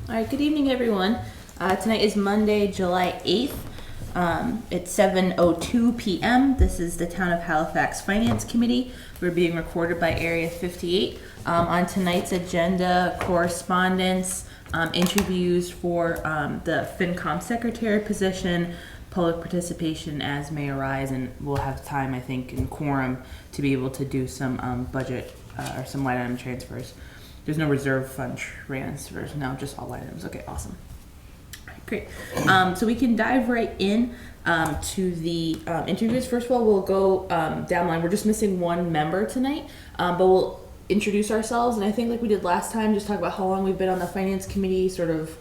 All right, good evening, everyone. Tonight is Monday, July 8th. It's 7:02 p.m. This is the Town of Halifax Finance Committee. We're being recorded by Area 58. On tonight's agenda, correspondence, interviews for the FinCom Secretary position, public participation as may arise, and we'll have time, I think, in quorum to be able to do some budget or some line item transfers. There's no reserve fund transfers, no, just all items. Okay, awesome. All right, great. So we can dive right in to the interviews. First of all, we'll go down the line. We're just missing one member tonight, but we'll introduce ourselves. And I think like we did last time, just talk about how long we've been on the finance committee, sort of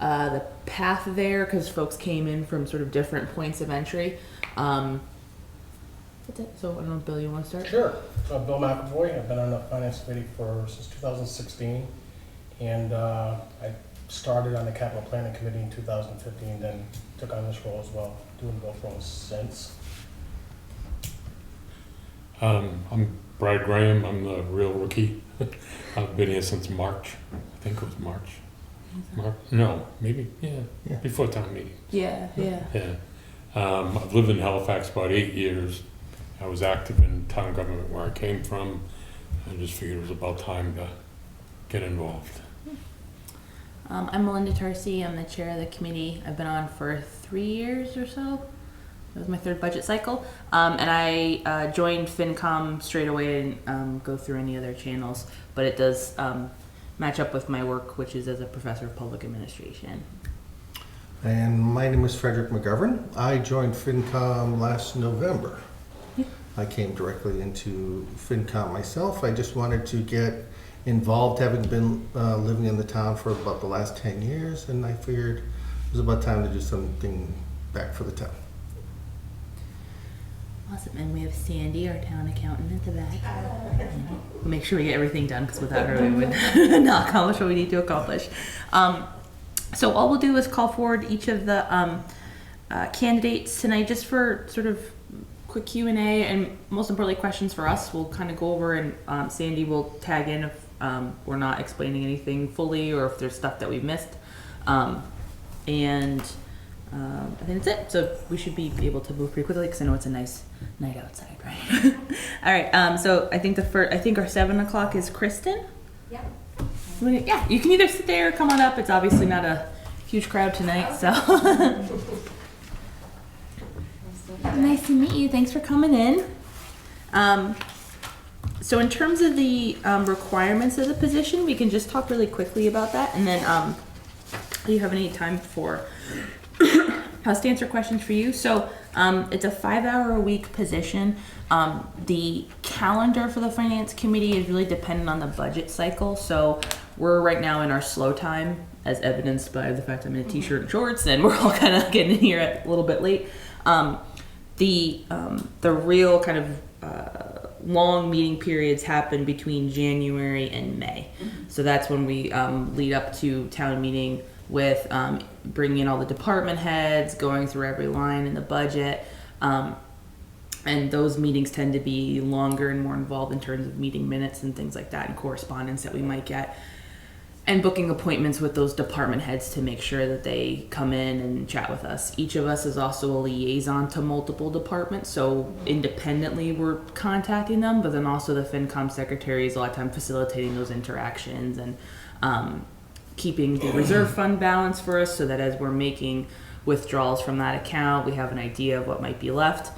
the path there, because folks came in from sort of different points of entry. That's it. So I don't know, Bill, you want to start? Sure. So Bill McAvoy. I've been on the finance committee since 2016, and I started on the capital planning committee in 2015. Then took on this role as well, doing both roles since. I'm Brad Graham. I'm the real rookie. I've been here since March. I think it was March. No, maybe yeah. Before town meeting. Yeah. I've lived in Halifax about 8 years. I was active in town government where I came from. I just figured it was about time to get involved. I'm Melinda Tarsi. I'm the chair of the committee. I've been on for 3 years or so. It was my third budget cycle. And I joined FinCom straight away and go through any other channels. But it does match up with my work, which is as a professor of public administration. And my name is Frederick McGovern. I joined FinCom last November. I came directly into FinCom myself. I just wanted to get involved, having been living in the town for about the last 10 years, and I figured it was about time to do something back for the town. Awesome. And we have Sandy, our town accountant, at the back. We'll make sure we get everything done, because without her we would not accomplish what we need to accomplish. So all we'll do is call forward each of the candidates tonight, just for sort of quick Q&A, and most importantly, questions for us. We'll kind of go over, and Sandy will tag in if we're not explaining anything fully, or if there's stuff that we've missed. I think that's it. So we should be able to move pretty quickly, because I know it's a nice night outside, right? All right. So I think our 7 o'clock is Kristen. Yeah. Yeah. You can either sit there or come on up. It's obviously not a huge crowd tonight, so. Nice to meet you. Thanks for coming in. So in terms of the requirements of the position, we can just talk really quickly about that, and then do you have any time for us to answer questions for you? So it's a 5-hour-a-week position. The calendar for the finance committee is really dependent on the budget cycle. So we're right now in our slow time, as evidenced by the fact I'm in a t-shirt and shorts, and we're all kind of getting in here a little bit late. The real kind of long meeting periods happen between January and May. So that's when we lead up to town meeting with bringing in all the department heads, going through every line in the budget. And those meetings tend to be longer and more involved in terms of meeting minutes and things like that, and correspondence that we might get. And booking appointments with those department heads to make sure that they come in and chat with us. Each of us is also a liaison to multiple departments, so independently we're contacting them, but then also the FinCom secretary is a lot of time facilitating those interactions and keeping the reserve fund balance for us, so that as we're making withdrawals from that account, we have an idea of what might be left.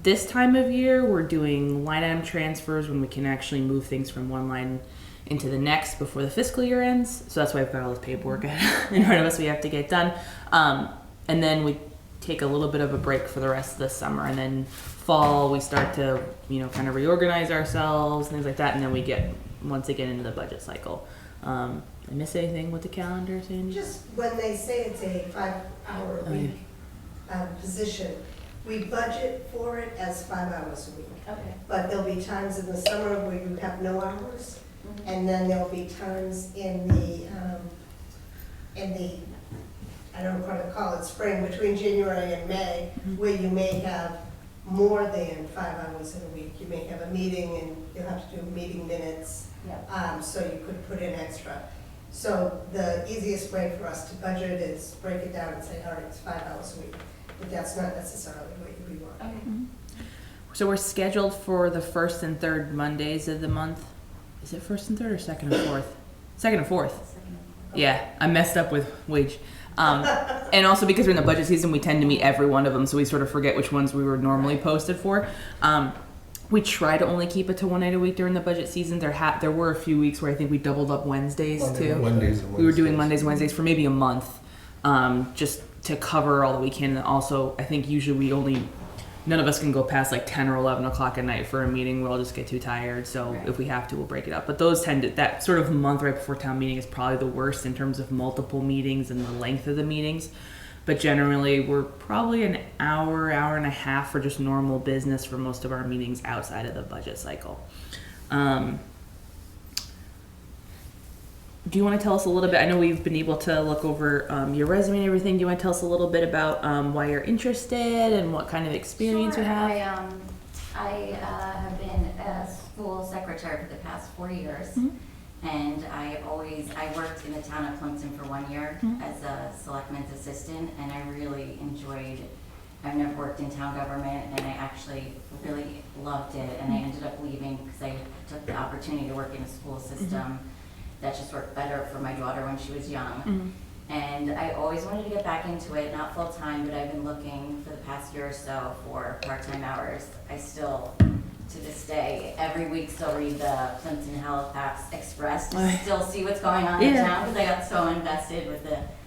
This time of year, we're doing line item transfers when we can actually move things from one line into the next before the fiscal year ends. So that's why I've got all this paperwork in front of us we have to get done. And then we take a little bit of a break for the rest of the summer, and then fall we start to, kind of reorganize ourselves, things like that, and then we get once again into the budget cycle. I miss anything with the calendar, Sandy? Just when they say it's a 5-hour-a-week position, we budget for it as 5 hours a week. Okay. But there'll be times in the summer where you have no hours, and then there'll be times in the I don't know what to call it, spring, between January and May, where you may have more than 5 hours in a week. You may have a meeting and you'll have to do meeting minutes, so you could put in extra. So the easiest way for us to budget is break it down and say, all right, it's 5 hours a week. But that's not necessarily what we want. Okay. So we're scheduled for the first and third Mondays of the month. Is it first and third or second and fourth? Second and fourth. Yeah, I messed up with wage. And also because we're in the budget season, we tend to meet every one of them, so we sort of forget which ones we were normally posted for. We try to only keep it to one night a week during the budget season. There were a few weeks where I think we doubled up Wednesdays too. Mondays and We were doing Wednesdays. Wednesdays for maybe a month, just to cover all that we can. And also, I think usually none of us can go past like 10 or 11 o'clock at night for a meeting. We'll all just get too tired. So Right. if we have to, we'll break it up. But that sort of month right before town meeting is probably the worst in terms of multiple meetings and the length of the meetings. But generally, we're probably an hour and a half for just normal business for most of our meetings outside of the budget cycle. Do you want to tell us a little bit? I know we've been able to look over your resume and everything. Do you want to tell us a little bit about why you're interested and what kind of experience you have? I have been a school secretary for the past 4 years. Mhm. And I worked in the town of Plimpton for 1 year Mhm. as a selectman's assistant, and I really enjoyed, I've never worked in town government, and I actually really loved it, and I ended up leaving because I took the opportunity to work in a school system that just worked better for my daughter when she was young. Mhm. And I always wanted to get back into it, not full-time, but I've been looking for the past year or so for part-time hours. I still, to this day, every week still read the Plimpton Halifax Express to still see what's going on in Yeah. town, because I got so invested with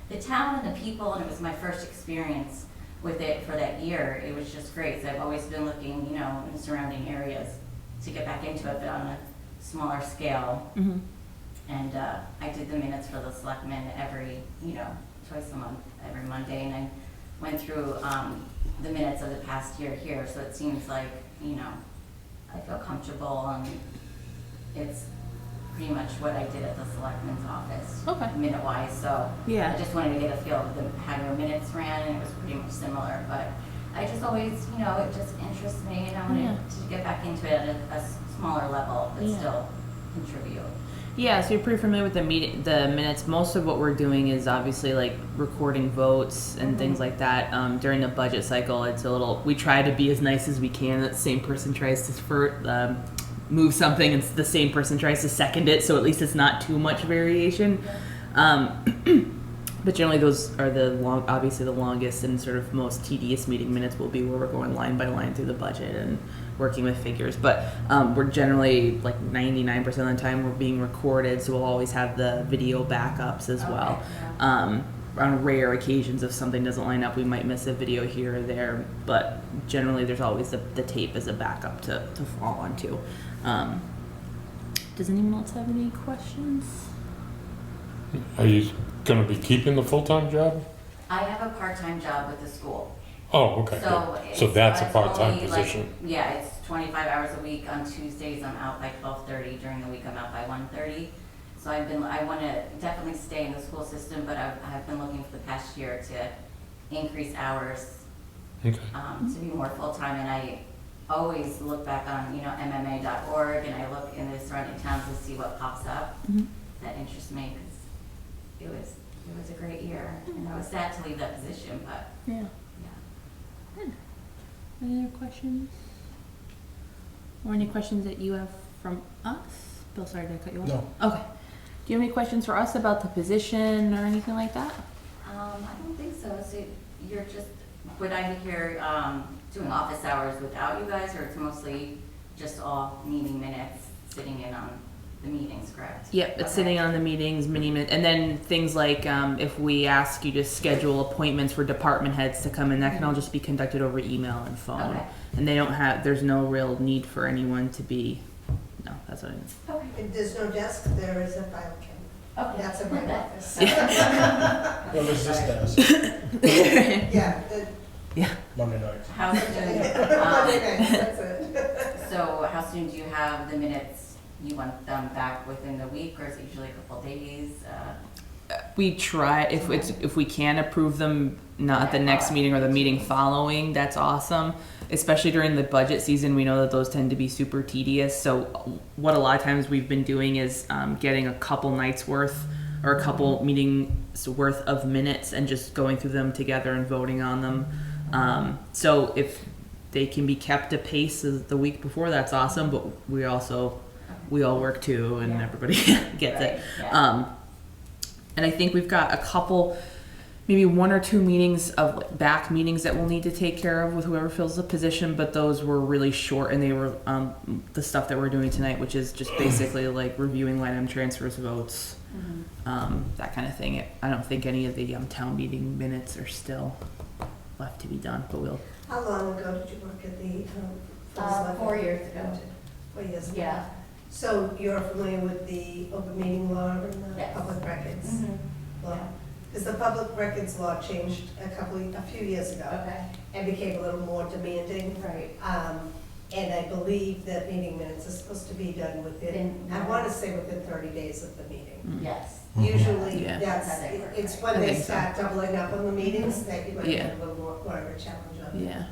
the town and the people, and it was my first experience with it for that year. It was just great. So I've always been looking, in the surrounding areas to get back into it, but on a smaller scale. Mhm. And I did the minutes for the selectmen twice a month, every Monday, and I went through the minutes of the past year here, so it seems like, I feel comfortable, and it's pretty much what I did at the selectmen's office, Okay. minute-wise, so Yeah. I just wanted to get a feel of how your minutes ran, and it was pretty much similar, but I just always, it just interests me, and I wanted Yeah. to get back into it at a smaller level, but Yeah. still contribute. Yeah, so you're pretty familiar with the minutes. Most of what we're doing is obviously like recording votes and things like that. During the budget cycle, we try to be as nice as we can. That same person tries to move something and the same person tries to second it, so at least it's not too much variation. But generally those are obviously the longest and sort of most tedious meeting minutes will be where we're going line by line through the budget and working with figures. But we're generally like 99% of the time we're being recorded, so we'll always have the video backups as well. Okay, On rare occasions, if something doesn't line up, we might miss a video here or there, but generally there's always the tape as a backup to fall onto. Does anyone else have any questions? Are you gonna be keeping the full-time job? I have a part-time job with the school. Oh, okay, So good. So it's- that's a it's part-time only, like, position? Yeah, it's 25 hours a week. On Tuesdays, I'm out by 12:30. During the week, I'm out by 1:30. So I want to definitely stay in the school system, but I've been looking for the past year to increase hours, Okay. to be more full-time. And I always look back on, MMA.org, and I look in the surrounding towns to see what pops up. Mhm. That interests me, because it was a great year. And I was sad to leave that position, but Yeah. yeah. Any other questions? Or any questions that you have from us? Bill, sorry, did I cut you off? No. Okay. Do you have any questions for us about the position or anything like that? I don't think so. So you're just, would I be here doing office hours without you guys, or it's mostly just all meeting minutes, sitting in on the meetings, correct? Yep, it's Okay. sitting on the meetings, and then things like if we ask you to schedule appointments for department heads to come in, that can all just be conducted over email and phone. Okay. And there's no real need for anyone to be, no, that's what I mean. Okay. If there's no desk, there is a file cabinet. Okay. That's in my office. What is this desk? Yeah, Monday nights. How soon, Monday nights, that's it. so how soon do you have the minutes? You want them back within the week, or is it usually a couple days? We try, if we can approve them, not at the next meeting or the meeting following, that's awesome. Especially during the budget season, we know that those tend to be super tedious. So what a lot of times we've been doing is getting a couple nights worth or a couple meetings worth of minutes and just going through them together and voting on them. So if they can be kept at pace as the week before, that's awesome, but we all work too, and Yeah. everybody gets Right, it. yeah. And I think we've got a couple, maybe 1 or 2 meetings of back meetings that we'll need to take care of with whoever fills the position, but those were really short, and they were the stuff that we're doing tonight, which is just basically like reviewing line item transfers, votes, that kind of thing. I don't think any of the town meeting minutes are still left to be done, but we'll. How long ago did you work at the, Uh, 4 years ago. 4 years ago? Yeah. So you're familiar with the open meeting law and the Yes. public records Mhm. law? Yeah. Because the public records law changed a few years ago Okay. and became a little more demanding. Right. And I believe that meeting minutes are supposed to be done within, I want to say within 30 days of the meeting. Yes. Usually, Yeah. that's, That's how they work, it's right? when I they think so. start doubling up on the meetings that you might Yeah. have a little more of a challenge on. Yeah,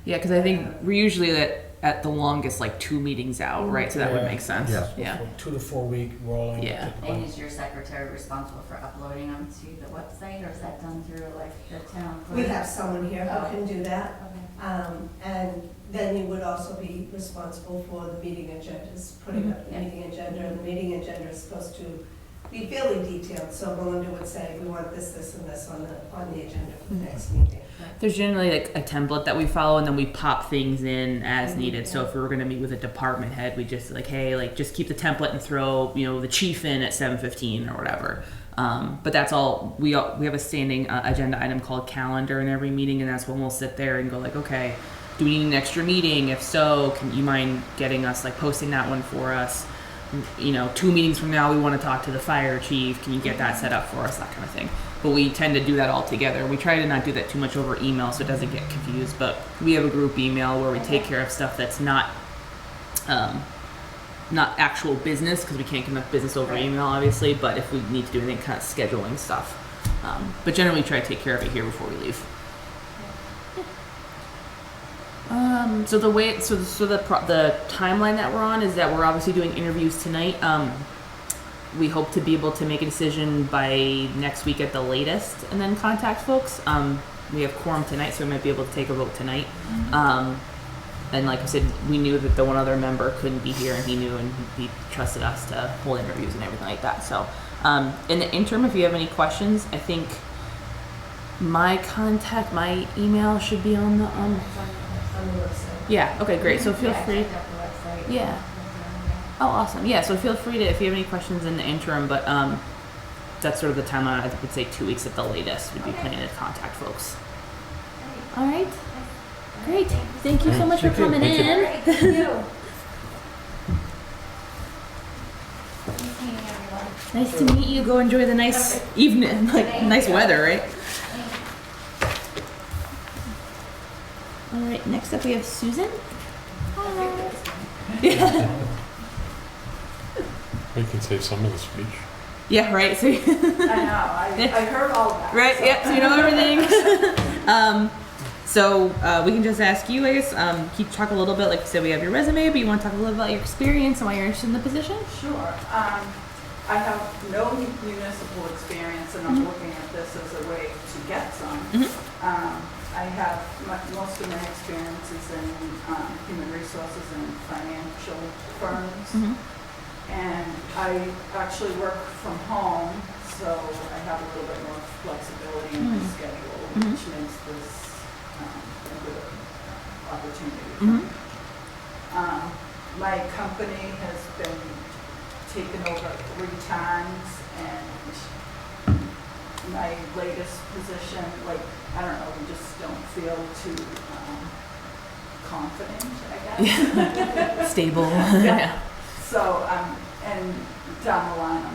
yeah, because I think we're usually at the longest like 2 meetings out, right? So that would Yeah. make sense. Yeah. Yeah. 2 to 4 week rolling. Yeah. And is your secretary responsible for uploading them to the website, or is that done through like the town clerk? We have someone here Oh. who can do that. Okay. And then you would also be responsible for the meeting agendas, putting up the Mhm. meeting agenda. And the meeting agenda is supposed to be fairly detailed, so Melinda would say, we want this, this, and this on the agenda for the next meeting. There's generally like a template that we follow, and then we pop things in as Mhm. needed. So if we were going to meet with a department head, we just like, hey, like just keep the template and throw the chief in at 7:15 or whatever. But that's all. We have a standing agenda item called calendar in every meeting, and that's when we'll sit there and go like, okay, do we need an extra meeting? If so, can you mind getting us like posting that one for us? 2 meetings from now, we want to talk to the fire chief. Can you get that set up for us? That kind of thing. But we tend to do that all together. We try to not do that too much over email so it doesn't get confused. But we have a group email where we take care of stuff that's not actual business, because we can't conduct business over email, obviously. But if we need to do anything, kind of scheduling stuff. But generally, we try to take care of it here before we leave. So the way, the timeline that we're on is that we're obviously doing interviews tonight. We hope to be able to make a decision by next week at the latest, and then contact folks. We have quorum tonight, so we might be able to take a vote tonight. And like I said, we knew that the one other member couldn't be here, and he knew, and he trusted us to hold interviews and everything like that. So, in the interim, if you have any questions, I think my email should be on the On the website. Yeah. Okay. Great. So feel Yeah, I free. checked out the website. Yeah. Oh, awesome. Yeah. So feel free to, if you have any questions in the interim, but that's sort of the timeline. I would say 2 weeks at the latest. We'd be planning to contact folks. All right. Great. Thank you so much for coming Thank you. in. Great, thank you. Nice meeting everyone. Nice to meet you. Go enjoy the nice evening, like Thank nice you. weather, right? All right. Next up, we have Susan. Hi. Yeah. We can save some of the speech. Yeah. Right. So. I know, I heard all that. Right, so- yep, so you know everything. So we can just ask you, I guess, can you talk a little bit, like you said, we have your resume, but you want to talk a little about your experience and why you're interested in the position? Sure. I have no municipal experience, and I'm looking at this as a way to get some. I have, most of my experiences in human resources and financial firms. And I actually work from home, so I have a little bit more flexibility in my schedule, which makes this a good opportunity for me. My company has been taken over 3 times, and my latest position, I don't know, we just don't feel too confident, I guess. Stable. Yeah. So, and down the line,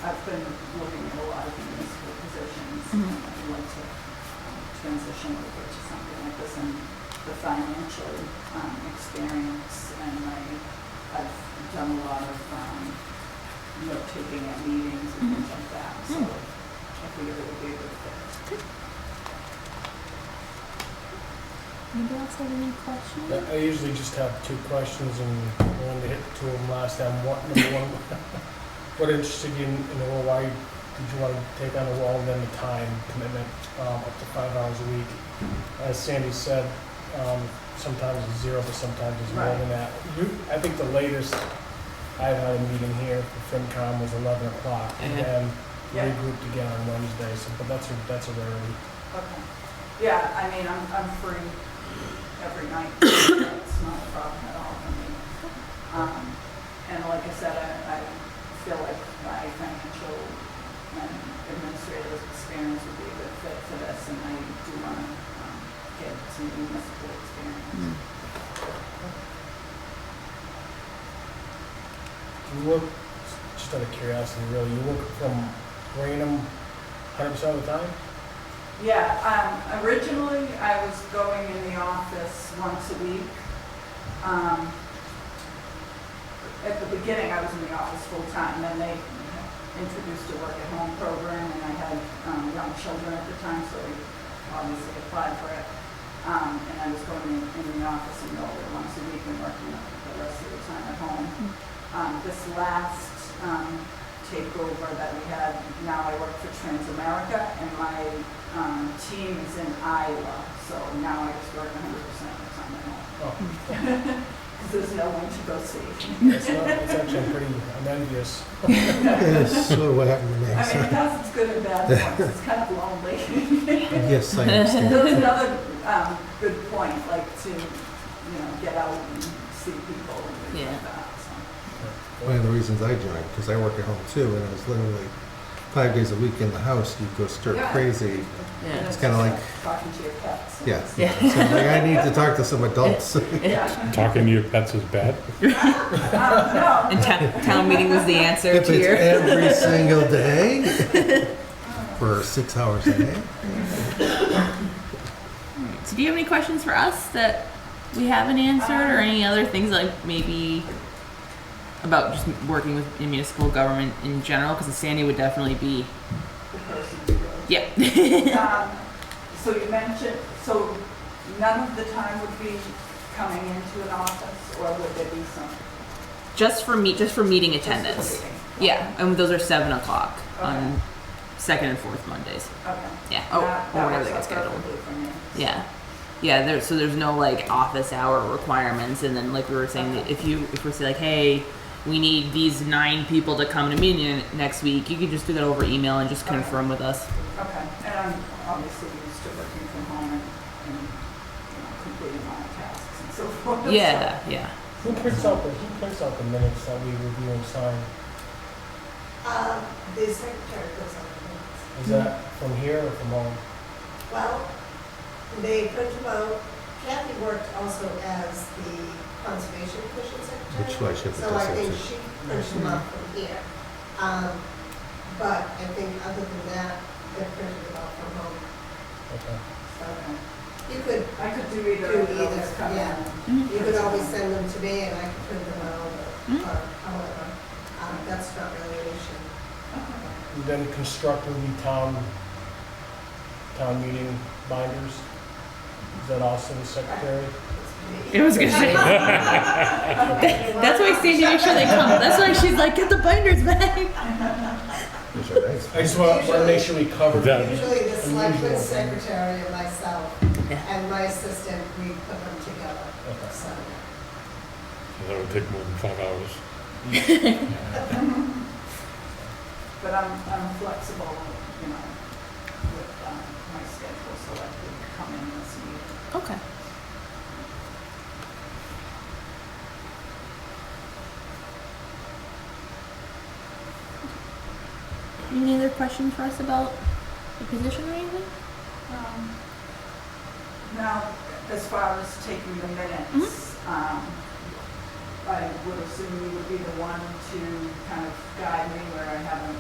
I've been looking at a lot of municipal positions, and I'd like to transition over to something like this, and the financial experience, and I've done a lot of note-taking at meetings and things like that, so I figured it would be a good fit. Anybody else have any questions? I usually just have 2 questions, and I wanted to hit 2 of them last time. Number one, what interested you in the role? Why did you want to take on the role, and then the time commitment, up to 5 hours a week. As Sandy said, sometimes it's 0, but sometimes it's more Right. than that. I think the latest I've had a meeting here for FinCom was 11 o'clock, and Yeah. then Yeah. regrouped again on Wednesday, so, but that's a rarity. Okay. Yeah, I mean, I'm free every night. It's not a problem at all for me. And like I said, I feel like my financial and administrative experience would be a good fit for this, and I do want to get some municipal experience. You work, just out of curiosity, really, you work from Raynham 100% of the time? Yeah, originally I was going in the office once a week. At the beginning, I was in the office full-time, then they introduced a work-at-home program, and I had young children at the time, so I obviously applied for it. And I was going in the office in Millville once a week and working the rest of the time at home. This last takeover that we had, now I work for Transamerica, and my team is in Iowa, so now I just work 100% of the time at home. Oh, Because there's no one to go see. that's actually pretty, I'm envious. Yes, so what happened to me. I mean, it has its good and bad points, it's kind of lonely. Yes, I understand. That's another good point, like to, get out and see people and things Yeah. like that, so. One of the reasons I joined, because I work at home too, and it was literally 5 days a week in the house, you'd go stir Yeah. crazy. And It's kinda like- talking to your pets. Yeah. Yeah. So like, I need to talk to some adults. Yeah. Talking to your pets is bad? No. And town meeting was the answer If to it's your. every single day for 6 hours a day. So do you have any questions for us that we haven't answered, or any other things like maybe about just working with municipal government in general? Because Sandy would definitely be. The person to go. Yeah. So you mentioned, so none of the time would be coming into an office, or would there be some? just for meeting Just for attendance. meeting? Yeah, and those are 7 o'clock Okay. on second and fourth Mondays. Okay. Yeah. That- Or that whenever works they get out scheduled. perfectly for me. Yeah. Yeah, there's no like office hour requirements, and then like we were saying, that if we're saying like, hey, we need these 9 people to come to meeting next week, you can just do that over email and just confirm with us. Okay, and I'm obviously used to working from home and completing my tasks and so forth. so- Yeah, yeah. Who prints out the minutes that we review and sign? The secretary goes on the minutes. Is that from here or from home? Well, they print them out. Kathy worked also as the Conservation Commission secretary. Which I should So I think participate. she prints them out from here. But I think other than that, they're printed out from home. Okay. So you could, I could do either Do of those, either, come yeah. in. you could always send them to me and I could print them out or however. That's not really an issue. And then construct would be town meeting binders. Is that also the secretary? It was gonna say. That's why Sandy makes sure they come. That's why she's like, get the binders back. Which are nice. I just want to make sure we cover That- the Usually the selectman unusual things. secretary and myself Yeah. and my assistant, we put them together. Okay. So, That would take more than 5 hours. But I'm flexible, with my schedule, so I could come in this week. Okay. Any other questions for us about the position or anything? Now, as far as taking the minutes, I would assume you would be the one to kind of guide me where I haven't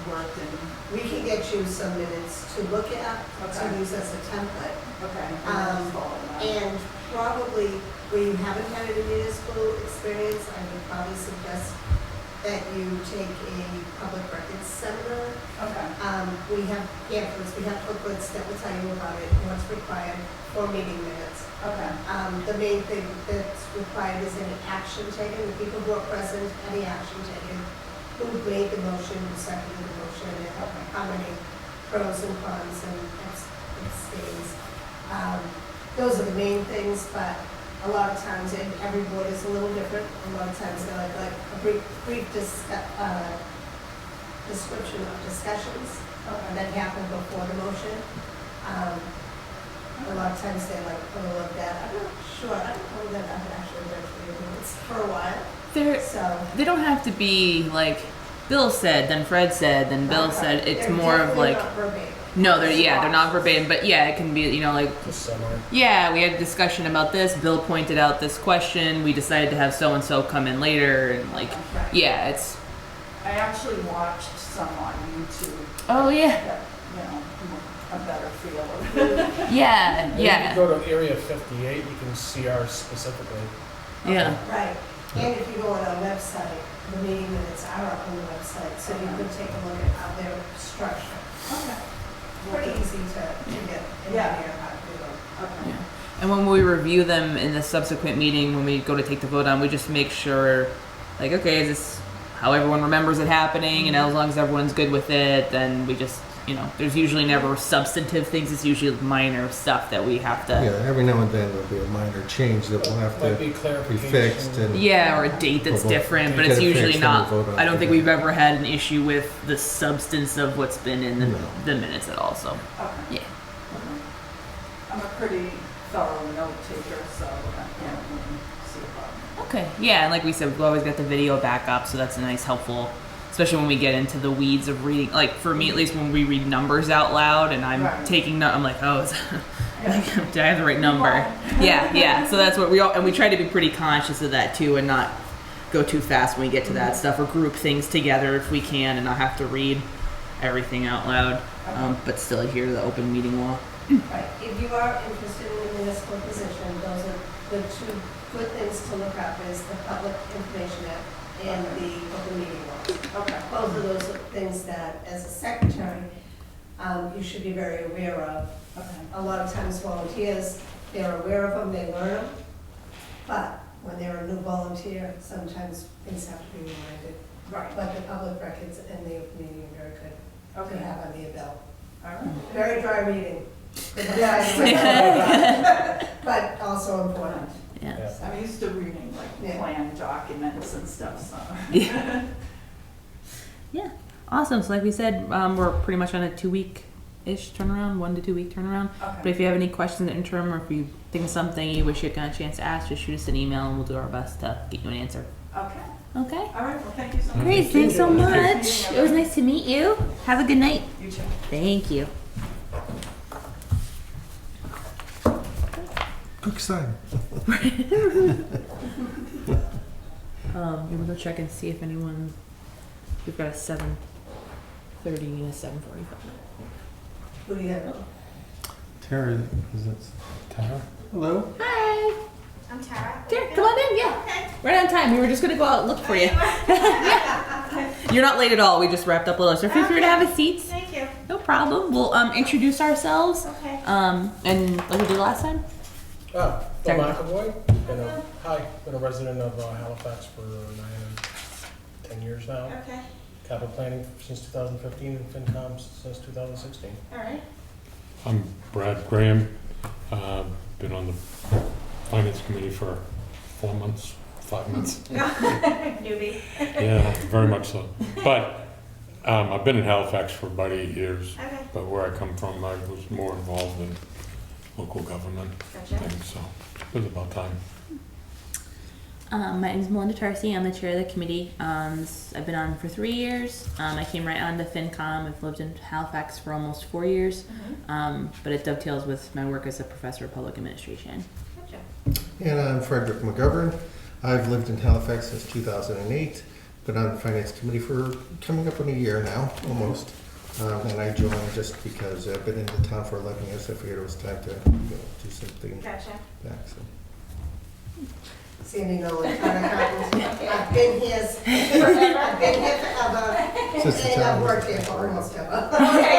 worked in. we can get you some minutes to look at, to Okay. use as a template. Okay. And then just follow that. And probably where you haven't had any municipal experience, I would probably suggest that you take a public records seminar. Okay. We have pamphlets, we have booklets that will tell you about it, and what's required for meeting minutes. Okay. The main thing that's required is any action taken, the people who are present, any action taken, who made the motion, who seconded the motion, and how many pros and cons and abstains. Those are the main things, but a lot of times, and every board is a little different, a lot of times they're like a brief description of discussions that happen before the motion. A lot of times they're like, oh, look that, I'm not sure, I don't know that I've actually read through the minutes for a while, so. They don't have to be like Bill said, then Fred said, then Bill said. It's They're more of definitely like, not verbatim. no, they're not verbatim, but yeah, it can be, you know, like, Just summary. yeah, we had a discussion about this. Bill pointed out this question. We decided to have so and so come in later, and like, Right. yeah, it's. I actually watched some on YouTube. Oh yeah, Get, you know, a better feel of it. yeah, If you yeah, go to area 58, you can see ours specifically. yeah. Right, and if you go on our website, the meeting minutes are up on the website, so you could take a look at how they're structured. Okay. Pretty easy to get an Yeah. idea of how to do them. Okay. Yeah. And when we review them in the subsequent meeting, when we go to take the vote on, we just make sure, like, okay, is this how everyone remembers it happening? And as long as everyone's good with it, then we just, you know, there's usually never substantive things. It's usually minor stuff that we have to, Yeah, every now and then there'll be a minor change that will have Might to be be clarification. fixed and. yeah, or a date that's We'll vote. different, but Get it's it usually fixed and not, we'll vote on I don't it think again. we've ever had an issue with the substance of what's been in No. the minutes at all, so, Okay. yeah. I'm a pretty thorough note taker, so I can't really see a problem. Okay, yeah, and like we said, we've always got the video backup, so that's a nice, helpful, especially when we get into the weeds of reading. Like for me, at least, when we read numbers out loud, and I'm Right. taking note, I'm like, oh, Yeah. like, did I have the right number? Yeah, yeah. So that's what we all, and we try to be pretty conscious of that too, and not go too fast when we get to that stuff, or group things together if we can, and not have to read everything out loud, but still adhere to the open meeting law. Right, if you are interested in a municipal position, those are the two good things to look up is the Public Information Act and the open meeting law. Okay. Both of those are things that, as a secretary, you should be very aware of. Okay. A lot of times volunteers, they're aware of them, they learn them, but when they're a new volunteer, sometimes things have to be reminded. Right. But the public records and the open meeting are very good Okay. to have on your belt. All right. Very dry reading. But also important. Yeah. Yeah. I'm used to reading like Yeah. plan documents and stuff, so. Yeah, awesome. So like we said, we're pretty much on a 2-week-ish turnaround, 1 to 2 week turnaround. But Okay. if you have any questions in the interim, or if you think of something you wish you had a chance to ask, just shoot us an email and we'll do our best to get you an answer. Okay. Okay? All right, well, thank you so much. Great, thanks so much. Nice meeting It was nice to meet you. Have a good night. You too. Thank you. Quick sign. You wanna go check and see if anyone, we've got a 7:30 and a 7:45. Who do you have? Tara, is it? Tara? Hello? Hi. I'm Tara. Sure, come on in, yeah. Okay. Right on time. We were just gonna go out and look for you. Yeah. You're not late at all. We just wrapped up a little. So feel free to have a seat. Thank you. No problem. We'll introduce ourselves. Okay. And like we did last time. Phil Sorry. McAvoy, been a resident of Halifax for 10 years now. Okay, Capital planning since 2015 and FinCom since 2016. all right. I'm Brad Graham. Been on the finance committee for 4 months, 5 months. Newbie. Yeah, very much so. But I've been in Halifax for about 8 years. Okay, But where I come from, I was more involved in local government gotcha. things, so it was about time. My name is Melinda Tarsi. I'm the chair of the committee. I've been on for 3 years. I came right on to FinCom. I've lived in Halifax for almost 4 years. But it dovetails with my work as a professor of public administration. Gotcha. And I'm Frederick McGovern. I've lived in Halifax since 2008. Been on the finance committee for coming up on a year now, almost. And I joined just because I've been in the town for 11 years. I figured it was time to do something Gotcha. back. So. Sandy Nolan, I've been here forever, I've been here forever, Since the and I've town was worked here for born. almost ever. Okay,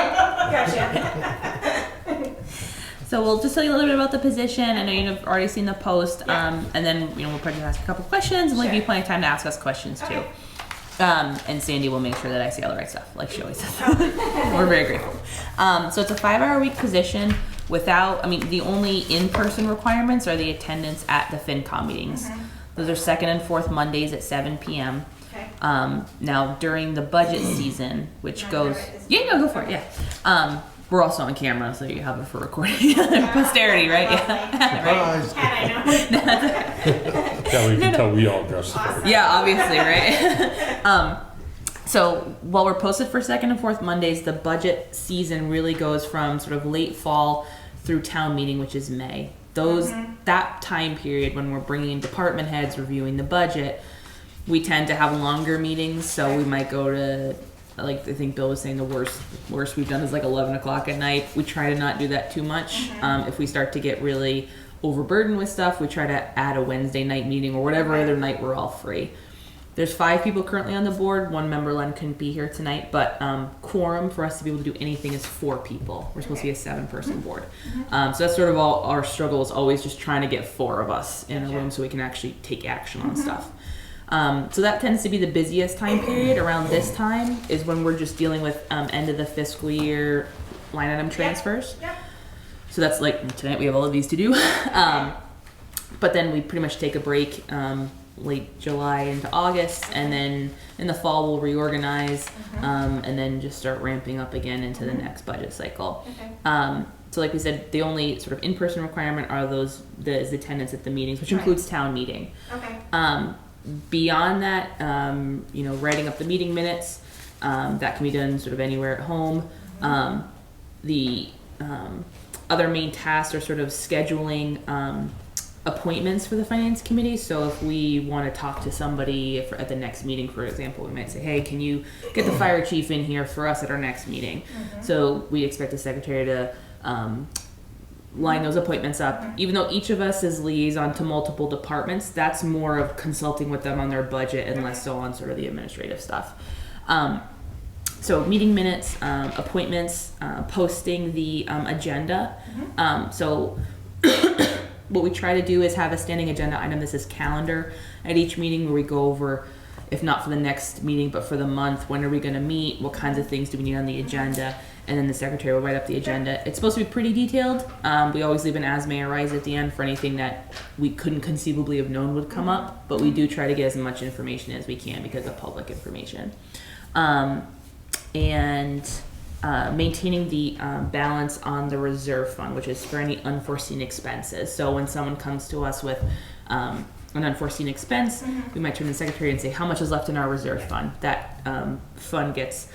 gotcha. So we'll just tell you a little bit about the position. I know you've already seen the post, and then we'll probably ask a couple questions and we'll give you plenty of time to ask us questions too. Okay. And Sandy will make sure that I say all the right stuff, like she always does. We're very grateful. So it's a 5-hour-a-week position without, I mean, the only in-person requirements are the attendance at the FinCom meetings. Those are second and fourth Mondays at 7 p.m. Okay. Now, during the budget season, which Can I goes, grab it? yeah, no, go for it, yeah. We're also on camera, so you have it for recording. Posterity, right? Yeah. Surprise. Had I known. Yeah, we can tell we all dressed the part. Yeah, obviously, right? So while we're posted for second and fourth Mondays, the budget season really goes from sort of late fall through town meeting, which is May. That time period when we're bringing in department heads, reviewing the budget, we tend to have longer meetings. So we might go to, like I think Bill was saying, the worst we've done is like 11 o'clock at night. We try to not do that too much. If we start to get really overburdened with stuff, we try to add a Wednesday night meeting or whatever other night we're all free. There's 5 people currently on the board. One member, Len, couldn't be here tonight, but quorum for us to be able to do anything is 4 people. We're supposed to be a 7-person board. So that's sort of all our struggle, is always just trying to get 4 of us in a room so we can actually take action on stuff. So that tends to be the busiest time period. Around this time is when we're just dealing with end of the fiscal year line item transfers. Yep. So that's like tonight we have all of these to do. But then we pretty much take a break late July into August, and then in the fall we'll reorganize, and then just start ramping up again into the next budget cycle. Okay. So like we said, the only sort of in-person requirement are the attendance at the meetings, which includes town meeting. Okay. Beyond that, writing up the meeting minutes, that can be done sort of anywhere at home. The other main tasks are sort of scheduling appointments for the finance committee. So if we want to talk to somebody at the next meeting, for example, we might say, hey, can you get the fire chief in here for us at our next meeting? So we expect the secretary to line those appointments up. Even though each of us is liaison to multiple departments, that's more of consulting with them on their budget and less so on sort of the administrative stuff. So meeting minutes, appointments, posting the agenda. So what we try to do is have a standing agenda item that says calendar at each meeting, where we go over, if not for the next meeting, but for the month, when are we going to meet, what kinds of things do we need on the agenda, and then the secretary will write up the agenda. It's supposed to be pretty detailed. We always leave an as may arise at the end for anything that we couldn't conceivably have known would come up, but we do try to get as much information as we can because of public information. Maintaining the balance on the reserve fund, which is for any unforeseen expenses. So when someone comes to us with an unforeseen expense, we might turn to the secretary and say, how much is left in our reserve fund? That fund gets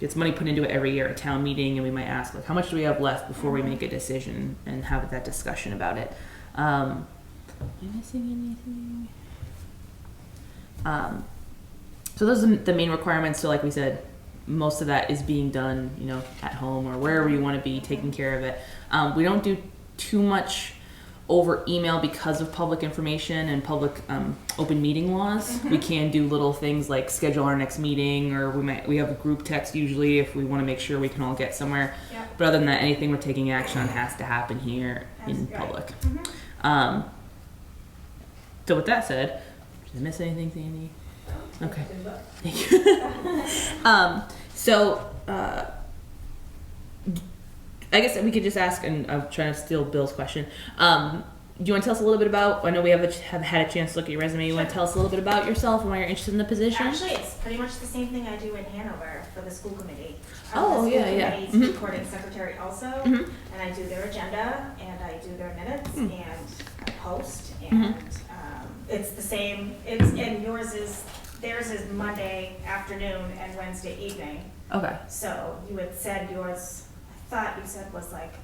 gets money put into it every year at town meeting, and we might ask, like, how much do we have left before we make a decision, and have that discussion about it. Am I missing anything? So those are the main requirements. So like we said, most of that is being done, at home or wherever you want to be, taking care of it. We don't do too much over email because of public information and public open meeting laws. We can do little things like schedule our next meeting, or we have a group text usually if we want to make sure we can all get somewhere. Yep. But other than that, anything we're taking action on has to happen here in public. So with that said, did I miss anything, Sandy? Okay. Thank you. I guess we could just ask, and I'm trying to steal Bill's question. Do you want to tell us a little bit about, I know we have had a chance to look at your resume. You want to tell us a little bit about yourself and why you're interested in the position? Actually, it's pretty much the same thing I do in Hanover for the school committee. Oh, the yeah, school yeah. committee's recording secretary also, and I do their agenda, and I do their minutes, and I post, and it's the same, and theirs is Monday afternoon and Wednesday evening. Okay. So you had said yours, I thought you said was like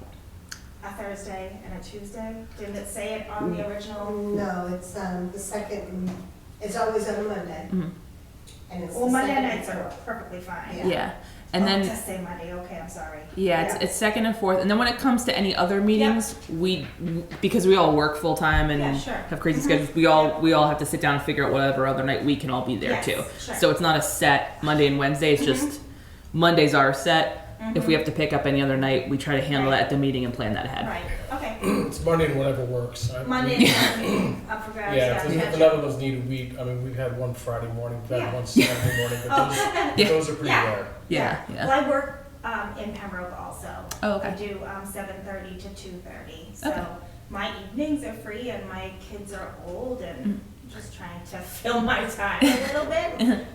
a Thursday and a Tuesday? Didn't it say it on the original? No, it's the second, it's always on a Monday. And it's Well, the Monday second nights and are fourth. perfectly fine. Yeah. And then, Just say Monday, okay, I'm sorry. yeah, it's second and fourth. And then when it comes to any other meetings, because we all work full time and Yeah, sure. have crazy schedules, we all have to sit down and figure out whatever other night we can all be there Yes, too. sure. So it's not a set Monday and Wednesday. It's just Mondays are set. If we have to pick up any other night, we try to handle that at the meeting and plan that ahead. Right, okay. It's Monday and whatever works. Monday and up for grabs, Yeah, if gotcha. another one's needed, we've had one Friday morning, we've had Yeah. one Saturday morning, but Yeah. those are pretty Yeah. rare. Yeah, Well, yeah. I work in Pembroke also. Oh, okay. I do 7:30 to 2:30. So Okay. my evenings are free and my kids are old and Mm. just trying to fill my time a little bit.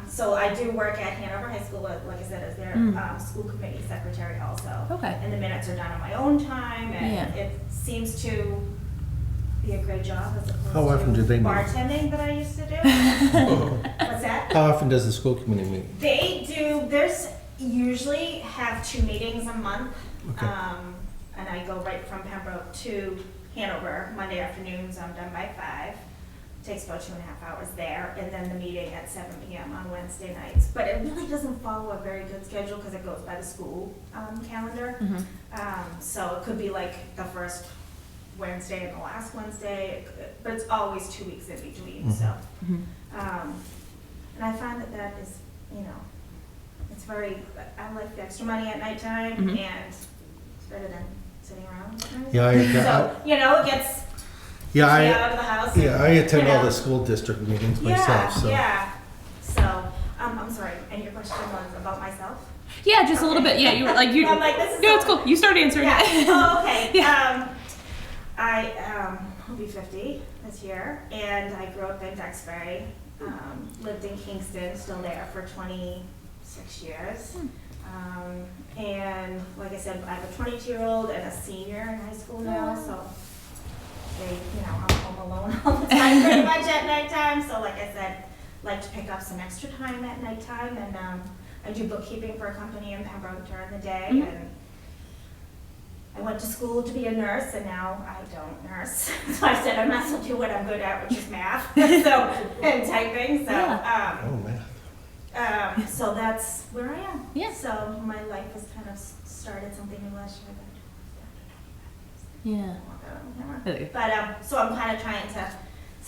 So I do work at Hanover High School, like I said, as their school committee secretary also. Okay. And the minutes are done on my own time and Yeah. it seems to be a great job as opposed How often to do they meet? bartending that I used to do. What's that? How often does the school committee meet? They do, there's usually have 2 meetings a month. Okay. And I go right from Pembroke to Hanover, Monday afternoons, I'm done by 5. Takes about 2.5 hours there, and then the meeting at 7 p.m. on Wednesday nights. But it really doesn't follow a very good schedule because it goes by the school calendar. Mhm. So it could be like the first Wednesday and the last Wednesday, but it's always 2 weeks in between, so. Mhm. And I find that is, it's very, I like the extra money at nighttime, Mhm. and it's better than sitting around at night. Yeah, So, it gets me out of the house. I attend you all know. the school district meetings myself, so. Yeah. So, I'm sorry, and your question was about myself? Yeah, just a little bit. Yeah, you were like you. I'm like, this is No, it's so- cool. You start answering Yeah. it. Oh, okay. Yeah. I will be 50 this year, and I grew up in Duxbury. Lived in Kingston, still there for 26 years. And like I said, I have a 22-year-old and a senior in high school now, so I'm home alone all the time pretty much at nighttime. So like I said, like to pick up some extra time at nighttime, and I do bookkeeping for a company in Pembroke during the day, and I went to school to be a nurse, and now I don't nurse. So I said I might as well do what I'm good at, which is math, and typing. So, Oh, man. so that's where I am. Yeah. So my life has kind of started something new last year. Yeah. Really? But so I'm kind of trying to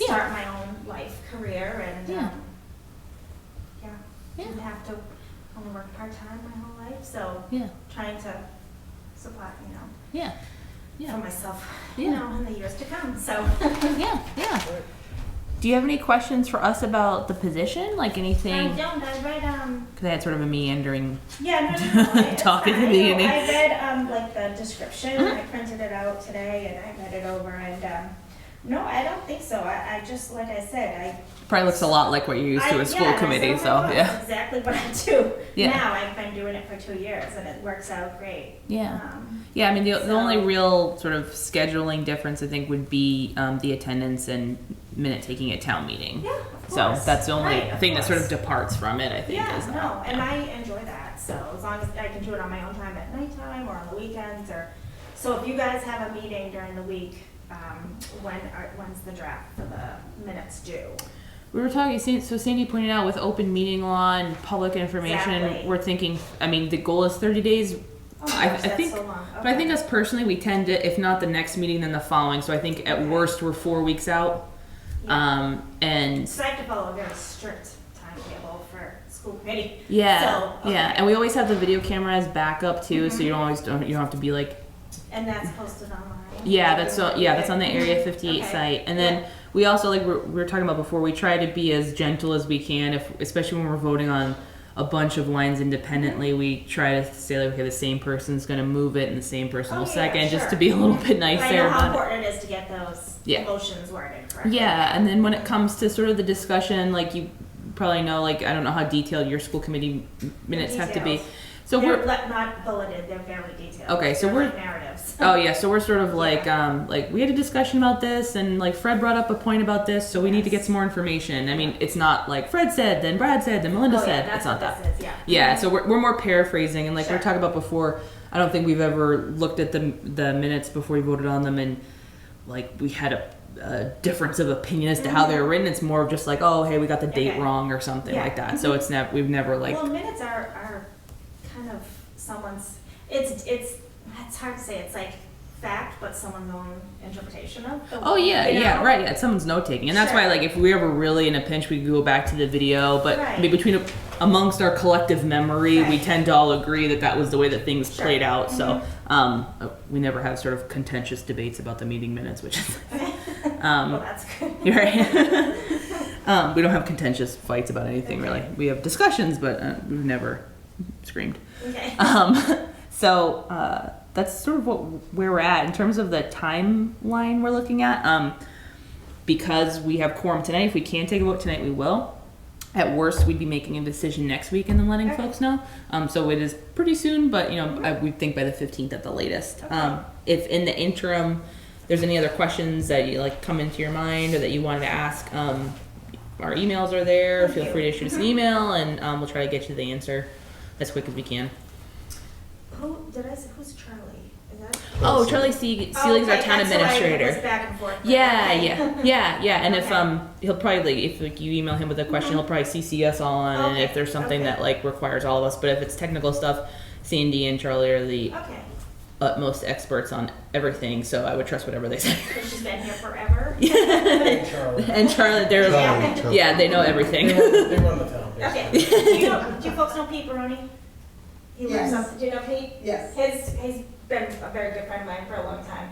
start my own life career, and didn't have to only work part-time my whole life. So Yeah. trying to support, Yeah. for Yeah. myself, Yeah. in the years to come. So. Yeah. Yeah. Do you have any questions for us about the position? Like I anything? don't. I read. Because I had sort of a meandering. Yeah, no. It's Talk at the fine. beginning. I read like the description. I printed it out today, and I read it over. And no, I don't think so. I just, like I said, Probably looks a lot like what you're used to at school yeah, committee. that's So what I yeah. That's exactly what I do. Yeah. Now I've been doing it for 2 years, and it works out great. Yeah. Yeah, I mean, the So- only real sort of scheduling difference, I think, would be the attendance and minute taking at town meeting. Yeah, of So course. that's the only Right, of thing that sort of course. departs from it, I think. Yeah, is that. no, and I enjoy that. So as long as I can do it on my own time at nighttime or on the weekends, or so if you guys have a meeting during the week, when's the draft for the minutes due? We were talking, so Sandy pointed out with open meeting law and public information, Exactly. we're thinking, I mean, the goal is 30 days. Oh my I gosh, that's think, so long. but I think us personally, we tend to, if not the next meeting, then the following. So I think at Okay. worst, we're 4 weeks out. Yeah. And So I have to follow a very strict timetable for school committee. yeah, So, okay. yeah. And we always have the video camera as backup too. So you don't have to be like, And that's posted online. yeah, that's on the Area 58 Okay. site. And then we also, like we were talking about before, we try to be as gentle as we can, especially when we're voting on a bunch of lines independently. We try to say like, okay, the same person's going to move it and the same person will yeah, second, just to sure. be a little bit But I nicer know how about it. important it is to get those Yeah. motions worded correctly. Yeah, and then when it comes to sort of the discussion, like you probably know, like I don't know how detailed your school committee minutes have to be. Details. So They're we're not bulleted, they're very detailed. Okay, so They're we're- like narratives. oh yeah, so we're sort of like like we had a discussion about this, and like Fred brought up a point about this, so we need to get some more information. I mean, it's not like Fred said, then Brad said, then Melinda Oh, yeah, said. that's It's not what that. this is, yeah. Yeah, so we're more paraphrasing, and like we were Sure. talking about before, I don't think we've ever looked at the minutes before we voted on them, and like we had a difference of opinion as to how they were written. It's more of just like, oh, hey, we got the date Okay. wrong or something Yeah. like that. So it's we've never like, Well, minutes are kind of someone's, it's hard to say, it's like fact, but someone's own interpretation of the Oh yeah, you know? yeah, right. Yeah, someone's note taking, and that's why, Sure. like, if we ever really in a pinch, we could go back to the video. But I mean, Right. amongst our collective memory, we Right. tend to all agree that that was the way that things Sure. played out. So we never have sort of contentious debates about the meeting minutes, which is Well, that's good. you're right. We don't have contentious fights about anything really. We have discussions, but we've never screamed. Okay. So that's sort of where we're at in terms of the timeline we're looking at. Because we have quorum tonight, if we can take a vote tonight, we will. At worst, we'd be making a decision next week and then letting Okay. folks know. So it is pretty soon, but we think by the 15th at the latest. Okay. If in the interim there's any other questions that you like come into your mind or that you wanted to ask, our emails are there. Thank Feel you. free to shoot us an email, and we'll try to get you the answer as quick as we can. Who's Charlie? Is that? Oh, Charlie Selig's our okay, town that's who I administrator. was back and forth. with. Yeah, Okay. yeah. And if Okay. he'll probably if like you email him with a question, he'll probably CC us all on, and Okay, if there's something okay. that like requires all of us. But if it's technical stuff, Sandy and Charlie are the Okay. utmost experts on everything. So I would trust whatever they say. So she's been here forever? Hey, Charlie. And Charlie, they're Charlie. yeah, they know everything. They run the town, basically. Okay. Do you folks know Pete Baroni? He lives Yes. up, do you know Pete? Yes. He's been a very good friend of mine for a long time.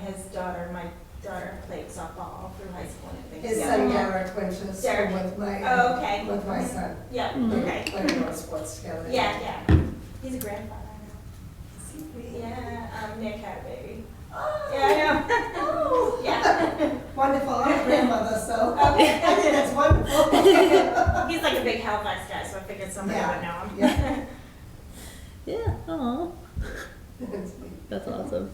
My daughter played softball all through high school and everything. His son Derek went to school Derek. with my, Oh, okay. with my son. Yeah, Mhm. okay. Played more sports together. Yeah. He's a grandfather now. Yeah, Nick had a baby. Oh. Yeah, I know. Oh. Yeah. Wonderful. I'm a grandmother, so Okay. it's wonderful. He's like a big Halifax guy, so I figured somebody Yeah. would know him. Yeah. Yeah. Oh, It's neat. that's awesome.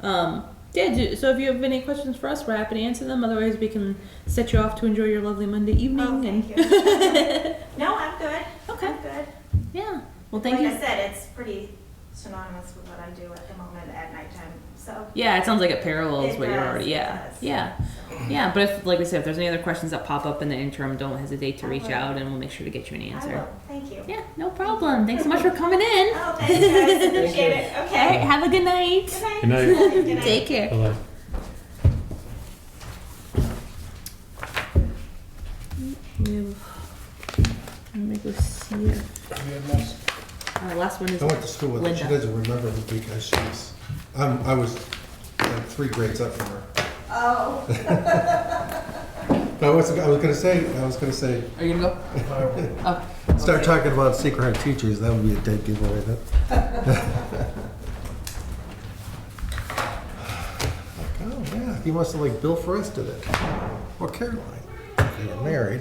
So if you have any questions for us, we're happy to answer them. Otherwise, we can set you off to enjoy your lovely Monday evening. Oh, and thank you. No, I'm good. Okay. I'm good. Yeah. Well, thank Like you. I said, it's pretty synonymous with what I do at the moment at nighttime, so. Yeah, it sounds like it parallels It what you're does, already. it Yeah, does. yeah, So, yeah. But if, like we said, if there's any other questions that pop up in the interim, don't hesitate to I reach will. out, and we'll make sure to get you an I answer. will, thank you. Yeah, no problem. Thanks so much for coming in. Oh, thanks guys, appreciate it, All right, okay. have a good night. Good night. Good night. Good night. Take care. Bye-bye. Let me go see it. We have this. Last one is I went to school with her. She Linda. doesn't remember me because she's, I was like 3 grades up from her. Oh. I was gonna say, Are you gonna go? Oh, start talking about secret head teachers, that would be a dead giveaway then. Like, oh yeah, he must have like Bill Forrest did it. Or Caroline. They were married.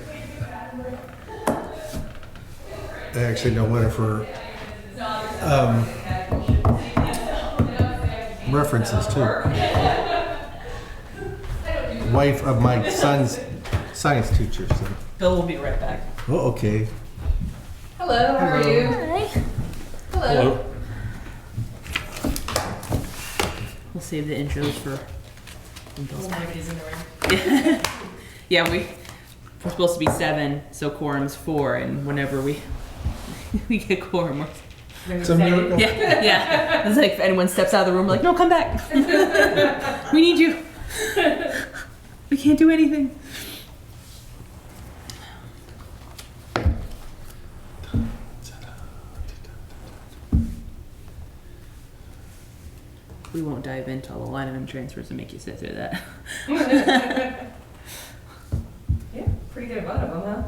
I actually know one of her references too. Wife of my son's science teacher. So. Bill will be right back. Oh, okay. Hello, how are you? Hi. Hello. We'll save the intros for when Bill's back. Nobody's in the room. Yeah, we're supposed to be 7, so quorum's 4, and whenever we get quorum, we're When It's a you say- miracle. yeah. It's like if anyone steps out of the room, we're like, no, come back. We need you. We can't do anything. We won't dive into all the line item transfers and make you sit through that. Yeah, pretty good about them, huh?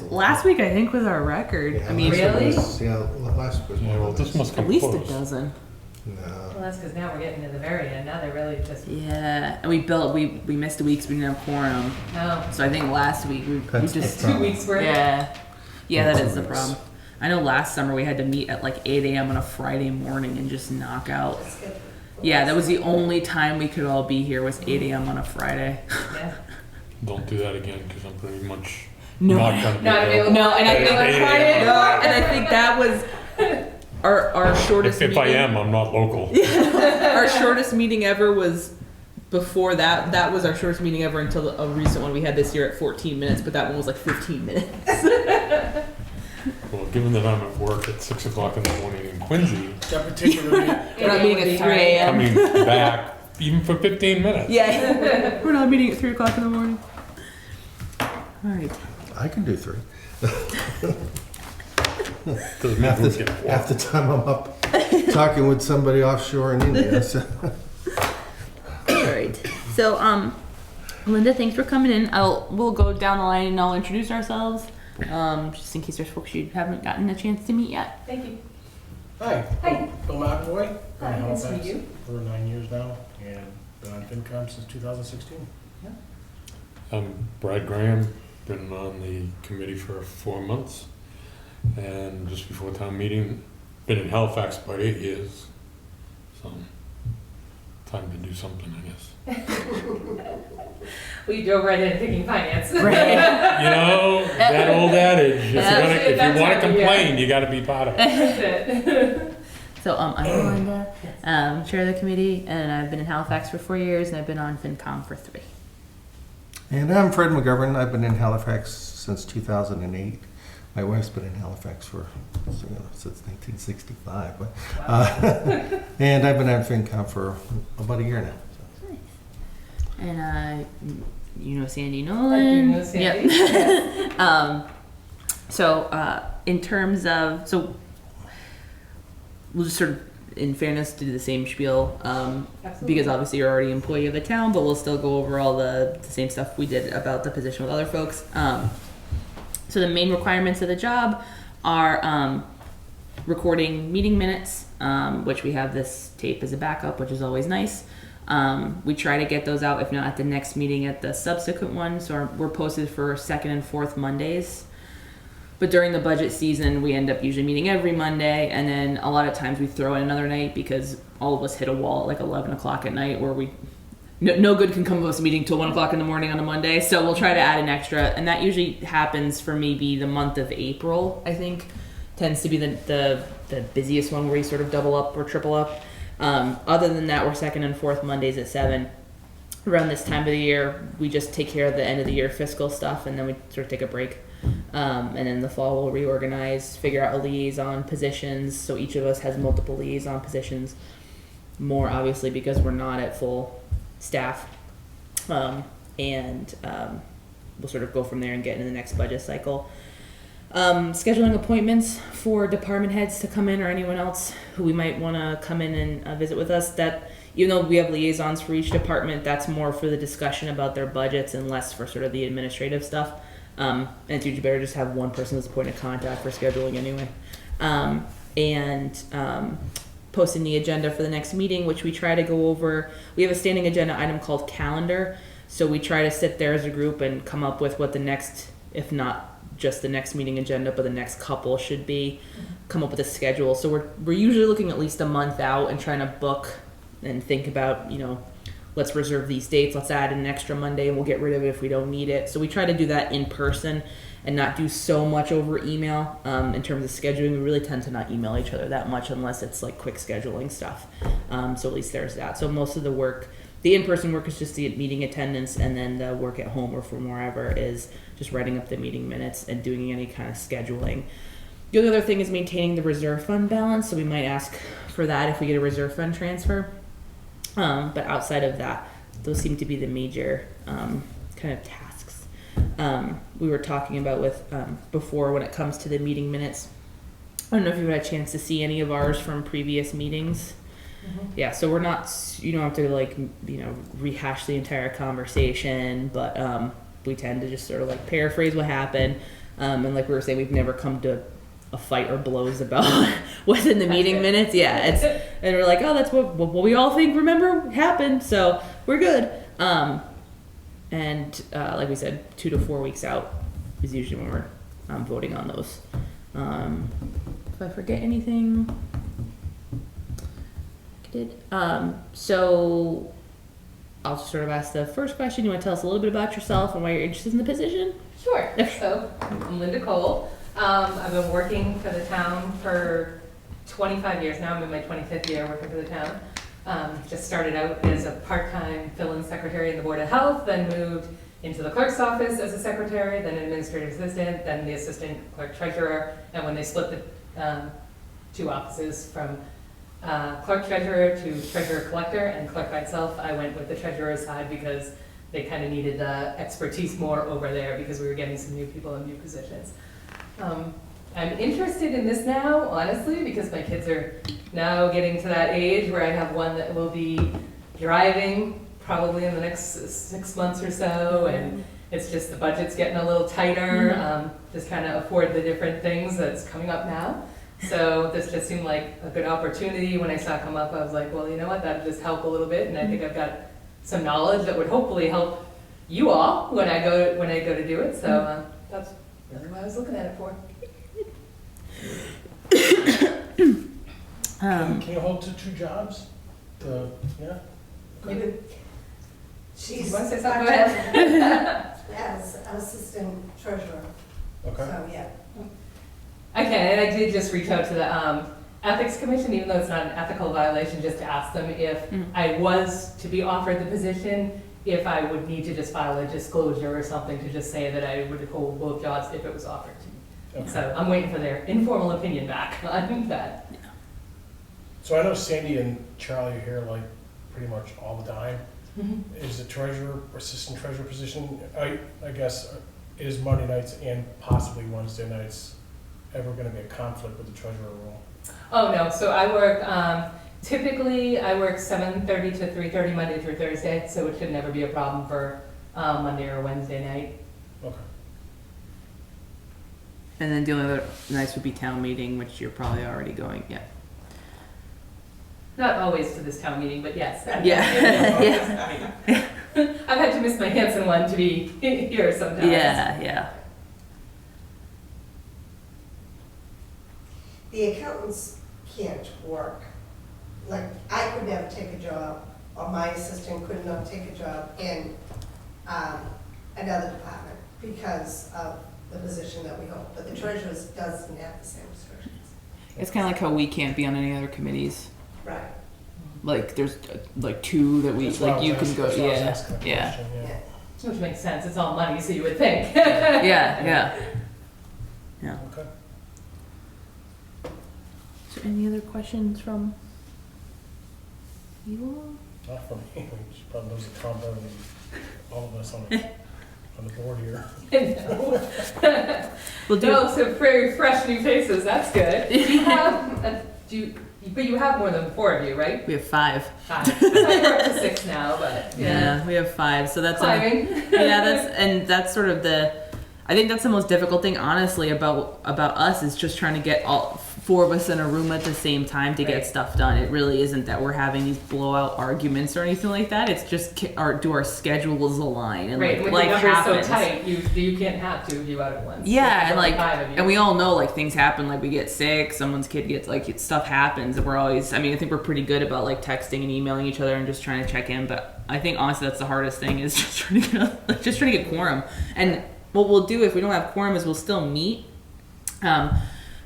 Last week, I think, was our record. Yeah, I mean, last week Really? was- yeah, last week was Yeah, more well, of this this. must at come least close. a dozen. No. Well, that's because now we're getting to the very end. Now they're really just, Yeah, and we missed a week, so we didn't have quorum. no, So I think last week we That's just the problem. 2 weeks worth. yeah, that That's is the nice. problem. I know last summer we had to meet at like 8 a.m. on a Friday morning and just knock out. That's good. Yeah, that was the only time we could all be here was 8 a.m. on a Friday. Yeah. Don't do that again, because I'm pretty much No. not gonna be Not available. available. No, and I At think 8 a.m. and I think that was our shortest. If I meeting. am, I'm not local. Our shortest meeting ever was before that. That was our shortest meeting ever until a recent one we had this year at 14 minutes, but that one was like 15 minutes. Well, given that I'm at work at 6 o'clock in the morning in Quincy, That particular meeting, We're not meeting at 3 a.m. coming back even for 15 minutes. Yeah, we're not meeting at 3 o'clock in the morning. All right. I can do 3. Doesn't mean Half we're the, getting half the time I'm up talking with somebody offshore in India. So. All right. So, Linda, thanks for coming in. We'll go down the line and I'll introduce ourselves, just in case there's folks you haven't gotten a chance to meet yet. Thank you. hi, Hi. Bill McAvoy, Hi, been in nice to Halifax meet you. for 9 years now, and been on FinCom since 2016. Brad Graham, been on the committee for 4 months, and just before town meeting, been in Halifax about 8 years, so time to do something, I guess. Well, you drove right in thinking finance. You know, that old adage, if That's you want to right, yeah. complain, you gotta be part of it. That's it. So, I'm Linda, chair of the committee, and I've been in Halifax for 4 years, and I've been on FinCom for 3. And I'm Fred McGovern. I've been in Halifax since 2008. My wife's been in Halifax for since 1965. But, and I've been on FinCom for about a year now. So. And you know Sandy I do Nolan. know Sandy. Yep. So, in terms of, so we'll just sort of, in fairness, do the same spiel, because obviously you're already an employee of the town, but we'll still go over all the same stuff we did about the position with other folks. So the main requirements of the job are recording meeting minutes, which we have this tape as a backup, which is always nice. We try to get those out, if not at the next meeting, at the subsequent one. So we're posted for 2nd and 4th Mondays. But during the budget season, we end up usually meeting every Monday, and then a lot of times we throw in another night because all of us hit a wall at like 11 o'clock at night where no good can come of us meeting till 1 o'clock in the morning on a Monday. So we'll try to add an extra, and that usually happens for maybe the month of April, I think, tends to be the busiest one where you sort of double up or triple up. Other than that, we're 2nd and 4th Mondays at 7. Around this time of the year, we just take care of the end of the year fiscal stuff, and then we sort of take a break. And then the fall we'll reorganize, figure out a liaison positions. So each of us has multiple liaison positions, more obviously because we're not at full staff. We'll sort of go from there and get into the next budget cycle. Scheduling appointments for department heads to come in, or anyone else who we might want to come in and visit with us. That, even though we have liaisons for each department, that's more for the discussion about their budgets and less for sort of the administrative stuff. And it's usually better just have one person as a point of contact for scheduling anyway. Posting the agenda for the next meeting, which we try to go over. We have a standing agenda item called calendar. So we try to sit there as a group and come up with what the next, if not just the next meeting agenda, but the next couple should be, come up with a schedule. So we're usually looking at least a month out and trying to book and think about, let's reserve these dates, let's add an extra Monday, and we'll get rid of it if we don't need it. So we try to do that in person and not do so much over email. In terms of scheduling, we really tend to not email each other that much unless it's like quick scheduling stuff. So at least there's that. So most of the work, the in-person work is just the meeting attendance, and then the work at home or from wherever is just writing up the meeting minutes and doing any kind of scheduling. The only other thing is maintaining the reserve fund balance, so we might ask for that if we get a reserve fund transfer. But outside of that, those seem to be the major kind of tasks. We were talking about with before when it comes to the meeting minutes. I don't know if you've had a chance to see any of ours from previous meetings. Mm-hmm. Yeah, so we're not, you don't have to rehash the entire conversation, but we tend to just sort of like paraphrase what happened. And like we were saying, we've never come to a fight or blows about what's in the meeting minutes. Yeah, and we're like, oh, that's what we all remember happened, so we're good. Like we said, 2 to 4 weeks out is usually when we're voting on those. If I forget anything, I did. So I'll sort of ask the first question. You want to tell us a little bit about yourself and why you're interested in the position? Sure. So I'm Linda Cole. I've been working for the town for 25 years now. I'm in my 25th year working for the town. Just started out as a part-time fill-in secretary in the Board of Health, then moved into the clerk's office as a secretary, then an administrative assistant, then the assistant clerk treasurer. And when they split the 2 offices from clerk treasurer to treasurer collector and clerk by itself, I went with the treasurer side because they kind of needed the expertise more over there because we were getting some new people in new positions. I'm interested in this now, honestly, because my kids are now getting to that age where I have one that will be driving probably in the next 6 months or so, and it's just the budget's getting a little tighter, just kind of afford the different things that's coming up now. So this just seemed like a good opportunity. When I saw it come up, I was like, well, you know what, that'd just help a little bit, and I think I've got some knowledge that would hopefully help you all when I go to do it. So that's really what I was looking at it for. Can you hold to 2 jobs? Yeah? You did- She's You want to say something? Go ahead. as assistant treasurer, Okay. so yeah. Okay, and I did just reach out to the Ethics Commission, even though it's not an ethical violation, just to ask them if I was to be offered the position, if I would need to just file a disclosure or something to just say that I would hold both jobs if it was offered to me. Okay. So I'm waiting for their informal opinion back on that. So I know Sandy and Charlie are here like pretty much all the time. Mhm. Is the treasurer, assistant treasurer position, I guess, is Monday nights and possibly Wednesday nights ever gonna be a conflict with the treasurer role? Oh, no, so I work, typically I work 7:30 to 3:30 Monday through Thursday, so it should never be a problem for Monday or Wednesday night. Okay. And then the only other nights would be town meeting, which you're probably already going, yeah. Not always to this town meeting, but yes. Yeah. I've had to miss my Hanson one to be here sometimes. Yeah. The accountants can't work. Like, I could never take a job, or my assistant could not take a job in another department because of the position that we hold. But the treasurer doesn't have the same restrictions. It's kind of like how we can't be on any other committees. Right. Like there's like 2 that we, That's why I like was you can asking- go, that's why I was yeah, asking the yeah. question, Yeah. Which makes sense, it's all money, so you would think. Yeah. Okay. So any other questions from you all? Not for me, she probably knows the Tom better than all of us on the board here. No. We'll do. No, so very fresh new faces, that's good. Do you have, but you have more than 4 of you, right? We have 5. 5. We're up to 6 now, but Yeah, we have 5. So that's climbing. that's sort of I think that's the most difficult thing, honestly, about us is just trying to get all 4 of us in a room at the same time to Right. get stuff done. It really isn't that we're having these blowout arguments or anything like that. It's just do our schedules align and Right, like when life the numbers happens. so tight, you can't have 2 of you out at once. Yeah, There's and only like, 5 of you. and we all know like things happen. Like we get sick, someone's kid gets stuff happens, and we're always. I mean, I think we're pretty good about like texting and emailing each other and just trying to check in. But I think honestly, that's the hardest thing is just trying to get quorum. And what we'll do if we don't have quorum is we'll still meet.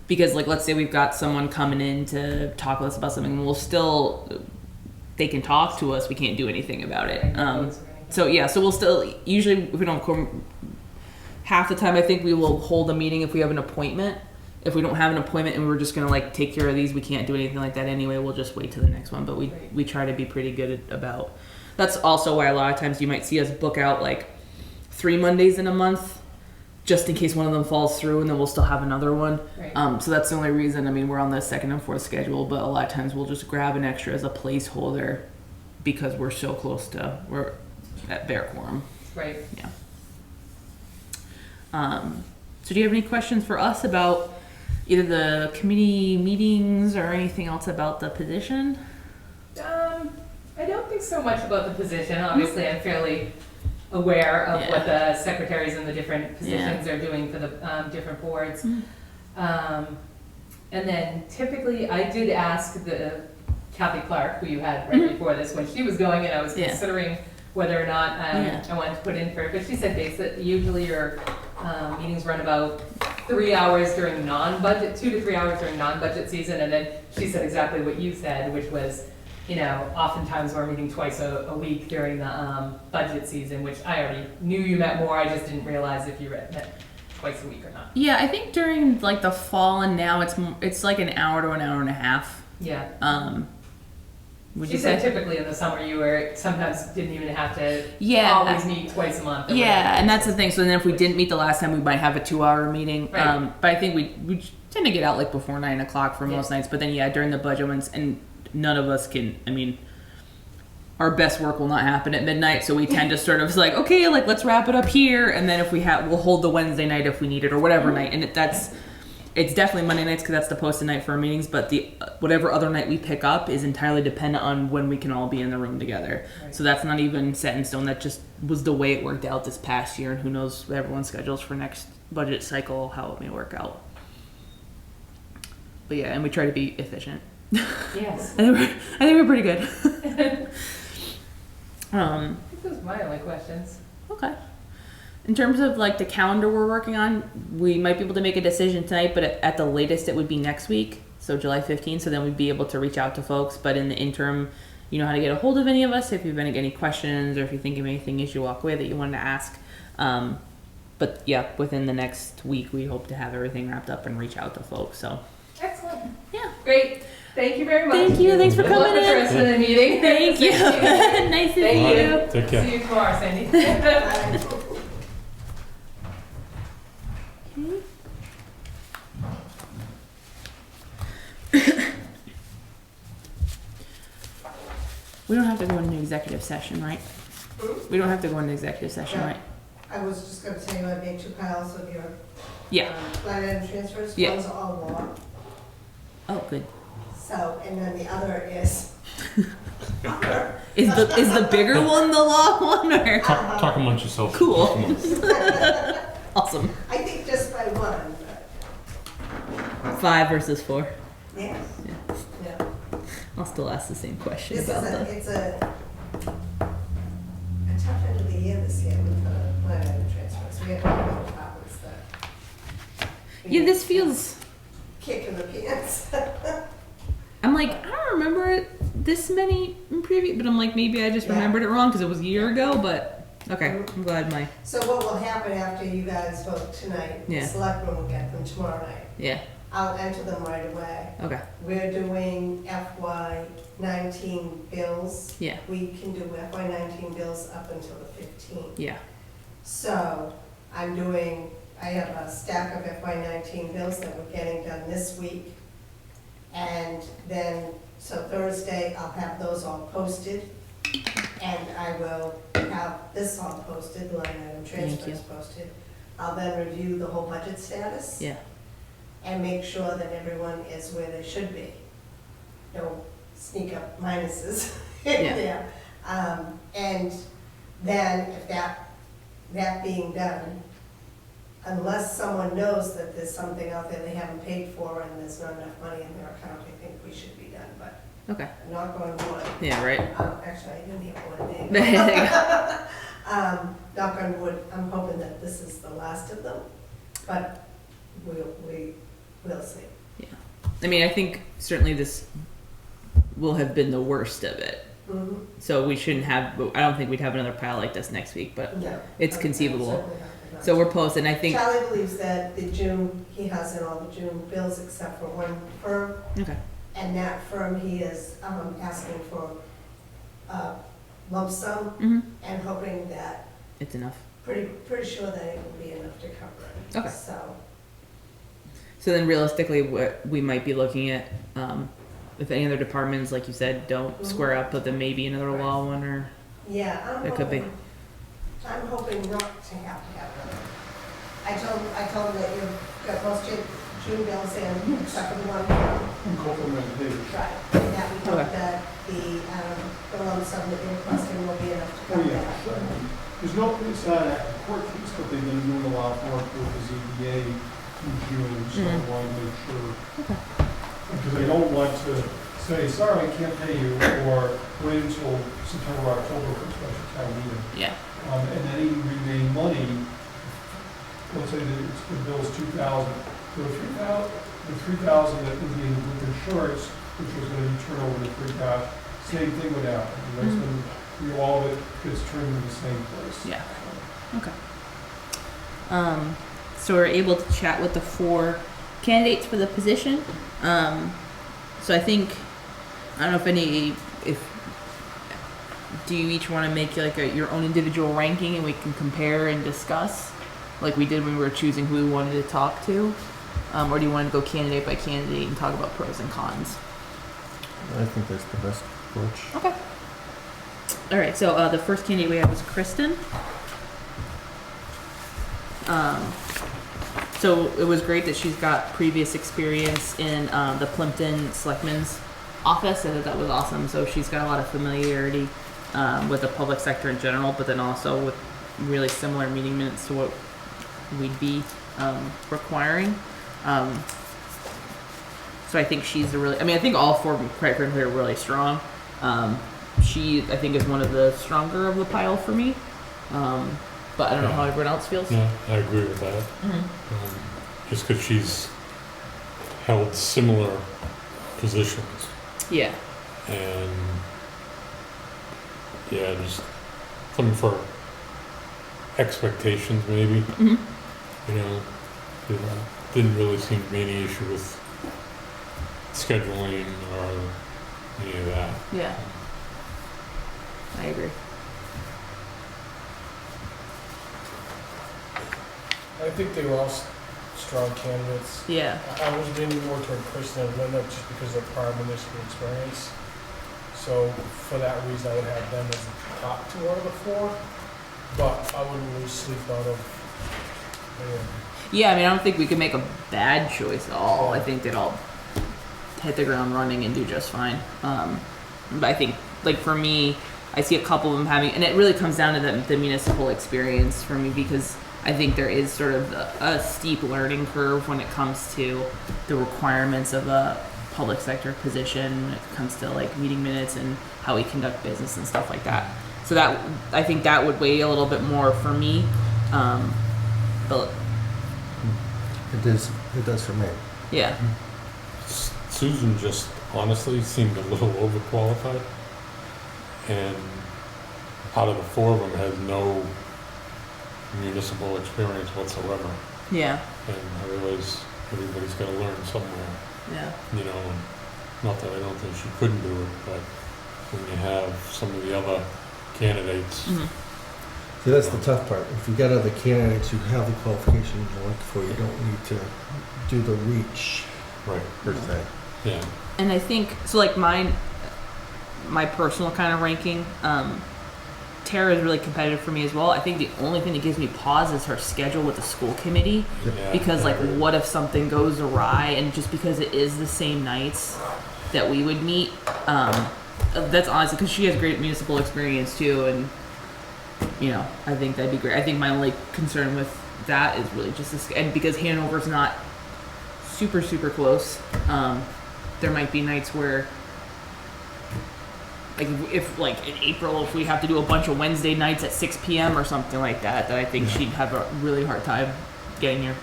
Because like let's say we've got someone coming in to talk with us about something, they can talk to us. We can't do anything about it. So we'll still usually if we don't have quorum, half the time I think we will hold a meeting if we have an appointment. If we don't have an appointment and we're just gonna like take care of these, we can't do anything like that anyway. We'll just wait till the next one. But we try to be pretty good about. That's also why a lot of times you might see us book out like 3 Mondays in a month, just in case one of them falls through, and then we'll still have another one. Right. So that's the only reason. I mean, we're on the 2nd and 4th schedule, but a lot of times we'll just grab an extra as a placeholder because we're so close to we're at bare quorum. Right. Yeah. So do you have any questions for us about either the committee meetings or anything else about the position? I don't think so much about the position. Obviously, I'm fairly aware of what the secretaries in the different positions are doing for the different boards. And then typically, I did ask the Kathy Clark, who you had right before this, when she was going, and I was considering whether or not I wanted to put in for it. But she said basically, usually your meetings run about 3 hours during non-budget, 2 to 3 hours during non-budget season, and then she said exactly what you said, which was you know, oftentimes we're meeting twice a week during the budget season, which I already knew you met more, I just didn't realize if you met twice a week or not. Yeah, I think during like the fall and now it's like an hour to an hour and a half. Yeah. Would She you said say? typically in the summer you were sometimes didn't even have to Yeah. always meet twice a month. or Yeah, whatever. and that's the thing. So then if we didn't meet the last time, we might have a 2-hour meeting. Right. But I think we tend to get out like before 9 o'clock for most nights. But then yeah, during the budget ones, and none of us can. I mean, our best work will not happen at midnight, so we tend to sort of like, okay, like let's wrap it up here, and then if we have, we'll hold the Wednesday night if we need it or whatever night. And it's definitely Monday nights because that's the posted night for our meetings. But the whatever other night we pick up is entirely dependent on when we can all be in the room together. Right. So that's not even set in stone. That just was the way it worked out this past year, and who knows everyone's schedules for next budget cycle how it may work out. But yeah, and we try to be efficient. Yes. I think we're pretty good. I think those are my only questions. Okay. In terms of like the calendar we're working on, we might be able to make a decision tonight, but at the latest it would be next week, so July 15th. So then we'd be able to reach out to folks. But in the interim, you know how to get a hold of any of us if you've been any questions or if you think of anything as you walk away that you wanted to ask. But yeah, within the next week, we hope to have everything wrapped up and reach out to folks. So Excellent. yeah. Great. Thank you very much. Thank you. Thanks for Good luck coming with the in. rest of the meeting. Thank you. Nice to see Thank you. you. Take care. See you tomorrow, Sandy. We don't have to go into executive session, right? We don't have to go into executive session, No. right? I was just gonna tell you, I made 2 piles of your Yeah. line item transfers. Yeah. One's all law, Oh, good. so, and then the other is. Is the bigger one the law one or? Talk amongst yourselves. Cool. Come on. Awesome. I think just by one, 5 versus 4. but, yeah, yeah. I'll still ask the same question This is about it's a tough end of the year this year with the line item transfers. We have a lot of departments that. we Yeah, this feels. Kick in the pants. I'm like, I don't remember this many in preview, but I'm like, maybe I just Yeah. remembered it wrong because it was a year ago. But okay, I'm glad my So what will happen after you guys vote tonight? Yeah. The selectmen will get them tomorrow night. yeah. I'll enter them right away. Okay. We're doing FY19 bills. Yeah. We can do FY19 bills up until the 15th. Yeah. So I have a stack of FY19 bills that we're getting done this week. And then, so Thursday, I'll have those all posted. And I will have this all posted, line item transfers posted. I'll then review the whole budget status. Yeah. And make sure that everyone is where they should be. No sneak up minuses in Yeah. there. And then if that being done, unless someone knows that there's something out there they haven't paid for and there's not enough money in their account, I think we should be done, but Okay. I'm not going to wood. Yeah. Right. Actually, I didn't have one There day. you go. Knock on wood, I'm hoping that this is the last of them, but we'll see. I mean, I think certainly this will have been the worst of it. Mhm. So we shouldn't have. I don't think we'd have another pile like this next week, but No. it's conceivable. Certainly not. So we're posting. I think. Charlie believes that he has in all the June bills except for one firm, Okay. and that firm he is asking for a lump sum Mm-hmm. and hoping that, It's enough. pretty sure that it will be enough to cover it. Okay. So, So then realistically, what we might be looking at, if any other departments, like you said, don't square up, but then maybe another law one or. yeah, It could be. I'm hoping not to have it. I told him that you've got most June bills in, except for the one firm. Right, and that we hope Okay. that the lump sum that you're requesting will be enough to Oh, cover yeah. that. There's no, it's not a court case, but they've been doing a lot of work with the ZBA in June, so I want to make sure. Because I don't want to say, sorry, I can't pay you, or wait until September, October for a special town meeting. Yeah. And any remaining money, let's say that the bill's $2,000, the $3,000 that would be with insurance, which was going to be turned over to free cash, same thing would happen. And that's when, all of it gets turned into the same place. Yeah. Okay. So we're able to chat with the 4 candidates for the position. So I think, I don't know if do you each want to make like your own individual ranking and we can compare and discuss like we did when we were choosing who we wanted to talk to? Or do you want to go candidate by candidate and talk about pros and cons? I think that's the best approach. Okay. All right. So the first candidate we had was Kristen. So it was great that she's got previous experience in the Plimpton Selectmen's office. I thought that was awesome. So she's got a lot of familiarity with the public sector in general, but then also with really similar meeting minutes to what we'd be requiring. So I think she's I think all 4 of them, quite frankly, are really strong. She, I think, is one of the stronger of the pile for me. But I don't know how everyone else feels. Yeah, I agree with that. Just because she's held similar positions, Yeah. and yeah, just something for expectations maybe. Mhm. Didn't really seem to be any issue with scheduling or any of that. Yeah. I agree. I think they were all strong candidates. Yeah. I was leaning more toward Kristen and Linda just because of their prior municipal experience. So for that reason, I would have them as the top 2 out of the 4, but I wouldn't lose sleep out of any of them. Yeah, I mean, I don't think we could make a bad choice at all. I think they'd all hit the ground running and do just fine. But I think, like, for me, I see a couple of them having, and it really comes down to the municipal experience for me, because I think there is sort of a steep learning curve when it comes to the requirements of a public sector position, when it comes to like meeting minutes and how we conduct business and stuff like that. So that, I think that would weigh a little bit more for me. But It does for me. yeah, Susan just honestly seemed a little overqualified, and out of the 4 of them has no municipal experience whatsoever. yeah, And I realize everybody's got to learn somewhere, yeah, and not that I don't think she couldn't do it, but when you have some of the other candidates, Mhm. See, that's the tough part. If you got other candidates who have the qualifications you're looking for, you don't need to do the reach right, per se. yeah, and I think so. Like my personal kind of ranking, Tara is really competitive for me as well. I think the only thing that gives me pause is her schedule with the school committee, yeah. because I like, agree. what if something goes awry? And just because it is the same nights that we would meet, that's honestly because she has great municipal experience too, and I think that'd be great. I think my only concern with that is really just this, and because Hanover's not super close, there might be nights where, like, if like in April, if we have to do a bunch of Wednesday nights at 6 p.m. or something like that, I think she'd have a really hard time getting here.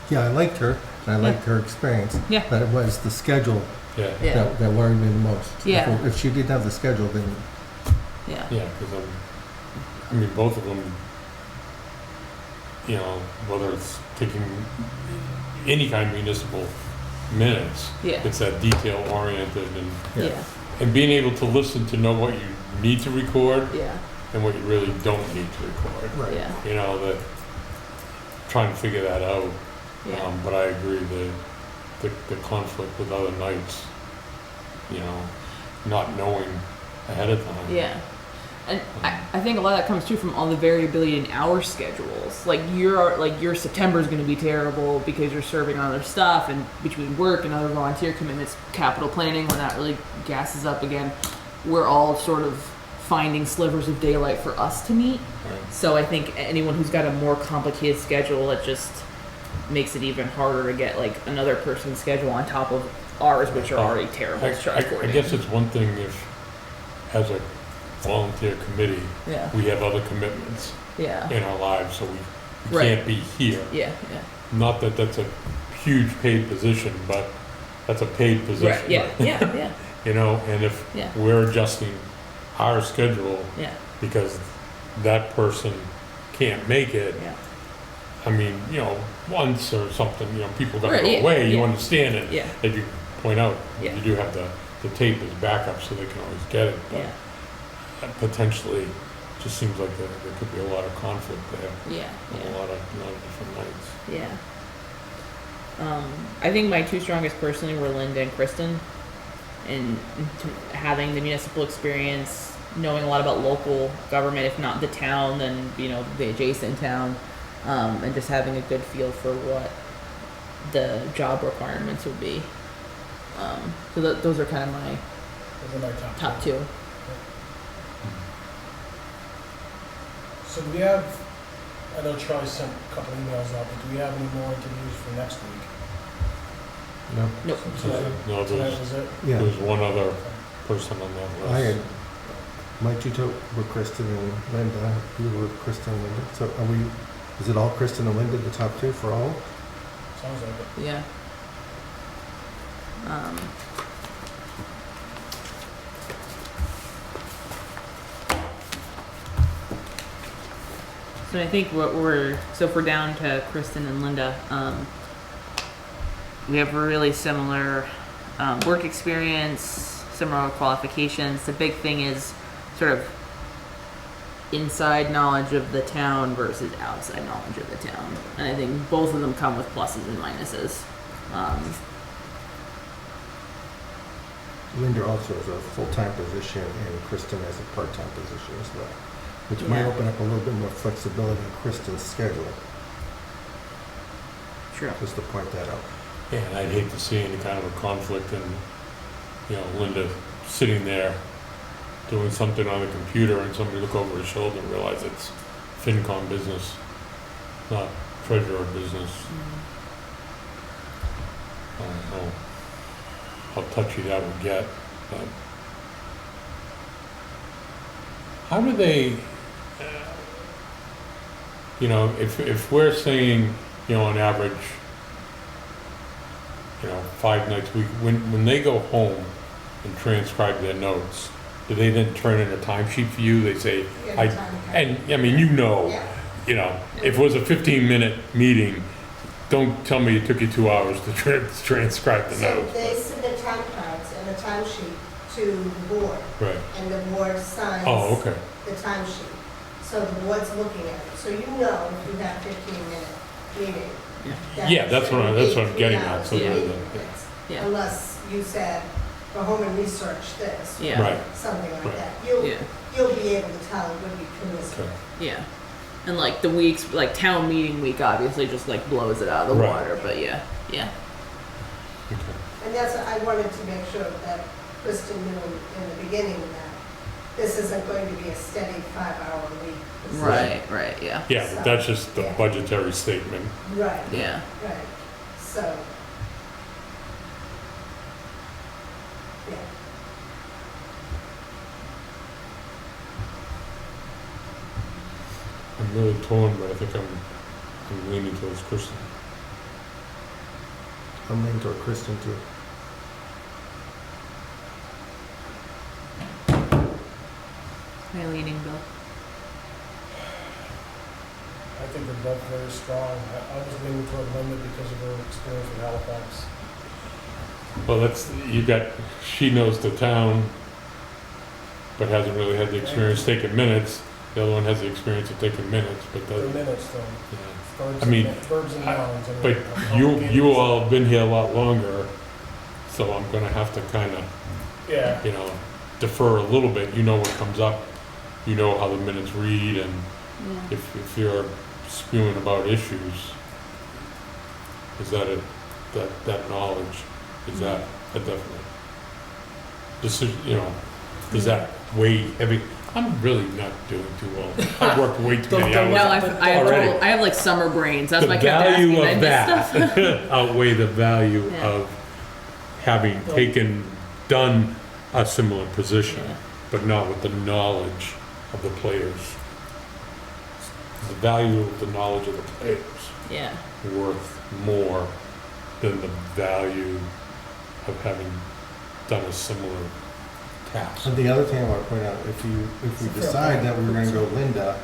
Yeah, I liked her, and I liked her experience. Yeah. But it was the schedule Yeah, Yeah. that worried me the most. Yeah. If she didn't have the schedule, then Yeah. yeah, because I mean, both of them, whether it's taking any kind of municipal minutes, Yeah. it's that detail oriented and Yeah. and being able to listen to know what you need to record Yeah. and what you really don't need to record. right. Yeah. That trying to figure that out. Yeah. But I agree the conflict with other nights, not knowing ahead of time. Yeah. And I think a lot of that comes too from all the variability in our schedules. Like your September is going to be terrible because you're serving on other stuff, and between work and other volunteer commitments, capital planning, when that really gasses up again, we're all sort of finding slivers of daylight for us to meet. Right. So I think anyone who's got a more complicated schedule, it just makes it even harder to get like another person's schedule on top of ours, which are already terrible. to try to I coordinate. guess it's one thing if, as a volunteer committee, Yeah. we have other commitments Yeah. in our lives, so we Right. can't be here. Yeah. Yeah. Not that that's a huge paid position, but that's a paid position. Right. Yeah. Yeah. Yeah. you know, and if Yeah. we're adjusting our schedule Yeah, because that person can't make it, yeah, I mean, you know, once or something, you know, people gotta Right, go yeah, away, you yeah. understand it. yeah, As you point out, Yeah. you do have the tape as backup so they can always get it, yeah, but potentially, just seems like there could be a lot of conflict there, yeah, on yeah. a lot of different nights. Yeah. I think my two strongest personally were Linda and Kristen, and having the municipal experience, knowing a lot about local government, if not the town, then you know the adjacent town, and just having a good feel for what the job requirements would be. So those are kind of my Those are my top two. So do we have, I know Charlie sent a couple emails out, but do we have any more interviews for next week? No, Nope. No, Tonight was it? yeah. there's one other person on that list. I had, my two were Kristen and Linda. You were Kristen and Linda. So are we, is it all Kristen and Linda, the top two for all? Sounds like it. Yeah. So I think so if we're down to Kristen and Linda, we have really similar work experience, similar qualifications. The big thing is sort of inside knowledge of the town versus outside knowledge of the town. And I think both of them come with pluses and minuses. Linda also has a full-time position and Kristen has a part-time position as well, which might Yeah. open up a little bit more flexibility in Kristen's schedule, True. just to point that out. Yeah, and I'd hate to see any kind of a conflict and, you know, Linda sitting there doing something on the computer and somebody look over his shoulder and realize it's FinCom business, not treasurer business. I don't know how touchy that would get, but how do they, you know, if we're saying, you know, on average, you know, 5 nights a week, when they go home and transcribe their notes, do they then turn in a timesheet for you? They say, Get a time card. and, I mean, you know, Yeah. you know, if it was a 15-minute meeting, don't tell me it took you 2 hours to transcribe the So notes. they submit time cards and a timesheet to the board, Right. and the board signs Oh, okay. the timesheet. So the board's looking at it, so you know if you have 15-minute meeting. that Yeah, that's what should I'm be getting 3 at, hours so of Yeah. meeting. the- Yes. Yeah. Unless you said, go home and research this. or Yeah. Right. Something like Right. that. Yeah. You'll be able to tell it would be permissible. Okay. Yeah. And like the weeks, like town meeting week, obviously just like blows it out of the Right. water. But yeah, yeah, Okay. And that's, I wanted to make sure that Kristen knew in the beginning that this isn't going to be a steady 5-hour week. position. right, yeah, Yeah, but that's just the Yeah. budgetary statement. Right. yeah, Right, so. Yeah, I'm really torn, but I think I'm leaning towards Kristen. I'm leaning toward Kristen too. my leaning Bill. I think they're both very strong. I was leaning toward Linda because of her experience with Halifax. Well, she knows the town, but hasn't really had the experience taking minutes. The other one has the experience of taking minutes, but The doesn't. minutes though, Yeah. verbs I mean, and verbs and I- nouns. and But complicated you stuff. all have been here a lot longer, so I'm gonna have to kind of, Yeah, you know, defer a little bit. You know what comes up, you know how the minutes read, and Yeah. if you're spewing about issues, is that knowledge, is that a definite decision, you know, is that way heavy? I'm really not doing too well. I've worked way too many No, hours. Already. I have like summer brains. That's The why I kept asking. value I of missed stuff. that outweigh the value Yeah. of having done a similar position, Yeah. but not with the knowledge of the players. The value of the knowledge of the players Yeah, worth more than the value of having done a similar task. And the other thing I want to point out, if we decide that we're gonna go Linda,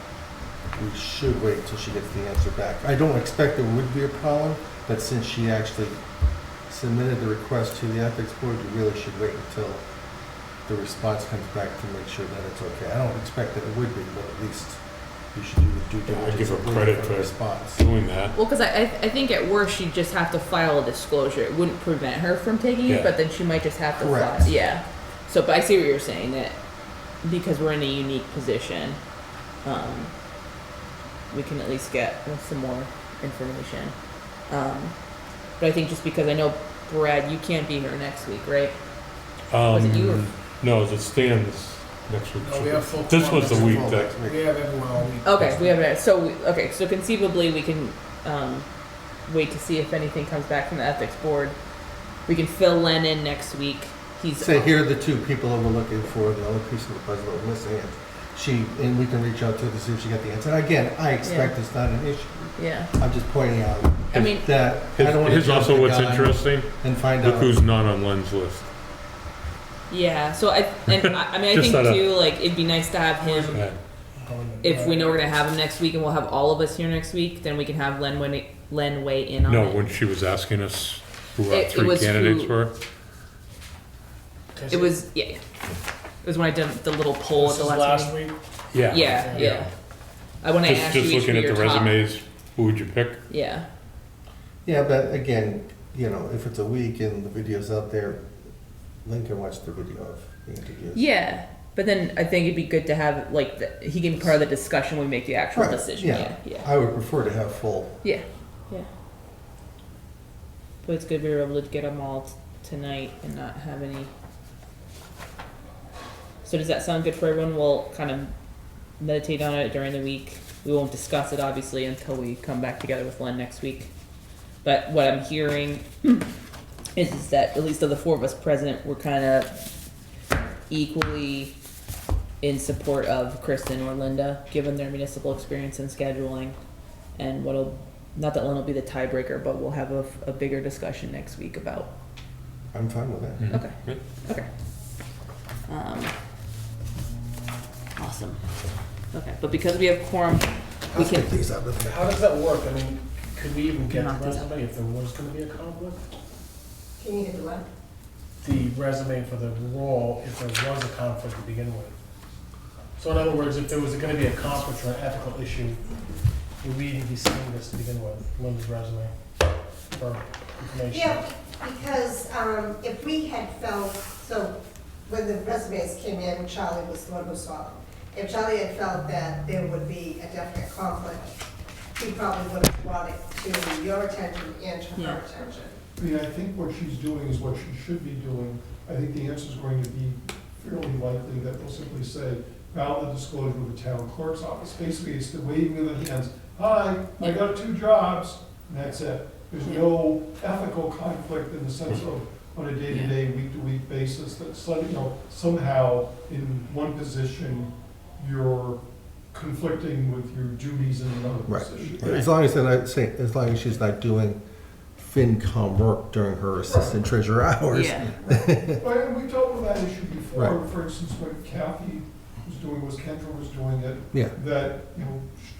we should wait till she gets the answer back. I don't expect there would be a problem, but since she actually submitted the request to the ethics board, you really should wait until the response comes back to make sure that it's okay. I don't expect that it would be, but at least you should do the due Yeah, I diligence. give her of waiting credit for the for response. doing that. Well, because I think at worst she'd just have to file a disclosure. It wouldn't prevent her from taking it, Yeah. but then she might just have to Correct. file. Yeah. So, but I see what you're saying, that because we're in a unique position, we can at least get some more information. But I think just because I know, Brad, you can't be here next week, right? Was it you or- No, as it stands next week. No, we have full This was the quorum. week that, We have everyone all week. Okay, we have it. So conceivably we can wait to see if anything comes back from the ethics board. We can fill Len in next week. He's Say, here are the two people that we're looking for, the only piece of the puzzle that we're missing, and we can reach out to her to see if she got the answer. And again, I expect it's not an issue. Yeah. I'm just pointing out I mean, that I don't want to here's jump also the what's gun interesting, and find look out. who's not on Len's list. yeah. So I mean I Just think that, too, like it'd be nice to have him. Yeah. If we know we're gonna have him next week and we'll have all of us here next week, then we can have Len weigh in on No, it. when she was asking us who our It three was candidates who- were. It was It was when I did the little poll at This the is last last meeting. week. Yeah. Yeah. I when I Just, asked just you each looking for at your the top. resumes, who would you pick? Yeah. Yeah, but again, if it's a week and the video's out there, Lynn can watch the video of the interviews. Yeah. But then I think it'd be good to have he can be part of the discussion when we make the actual Right, decision. Yeah. I would prefer to have full. Yeah. But it's good we were able to get them all tonight and not have any. So does that sound good for everyone? We'll kind of meditate on it during the week. We won't discuss it obviously until we come back together with Len next week. But what I'm hearing is that at least of the four of us present, we're kind of equally in support of Kristen or Linda, given their municipal experience in scheduling. And not that Len will be the tiebreaker, but we'll have a bigger discussion next week about. I'm fine with that. Mhm. Okay. Yeah. Okay. Awesome. Okay, but because we have quorum, we Let's can. get these out of the How does that work? I mean, could we even get Knock the this out. resume if there was gonna be a conflict? Can you hit the what? The resume for the role, if there was a conflict to begin with. So in other words, if there was gonna be a conflict or an ethical issue, would we even be seeing this to begin with, Linda's resume, for information? Yeah, because if we had felt, so when the resumes came in, Charlie was the one who saw them. If Charlie had felt that there would be a definite conflict, he probably would have brought it to your attention and to Yeah. her attention. I think what she's doing is what she should be doing. I think the answer is going to be fairly likely that they'll simply say, valid disclosure with the town clerk's office. Basically, it's the waving of the hands, hi, I got 2 jobs, and that's it. There's no ethical conflict in the sense of on a day-to-day, week-to-week basis that somehow in one position, you're conflicting with your duties in another Right. position. As long as they're not saying, as long as she's not doing FinCom work during her assistant treasurer hours. Yeah. Well, we dealt with that issue before, Right. for instance, when Kathy Kendra was doing it, Yeah. that,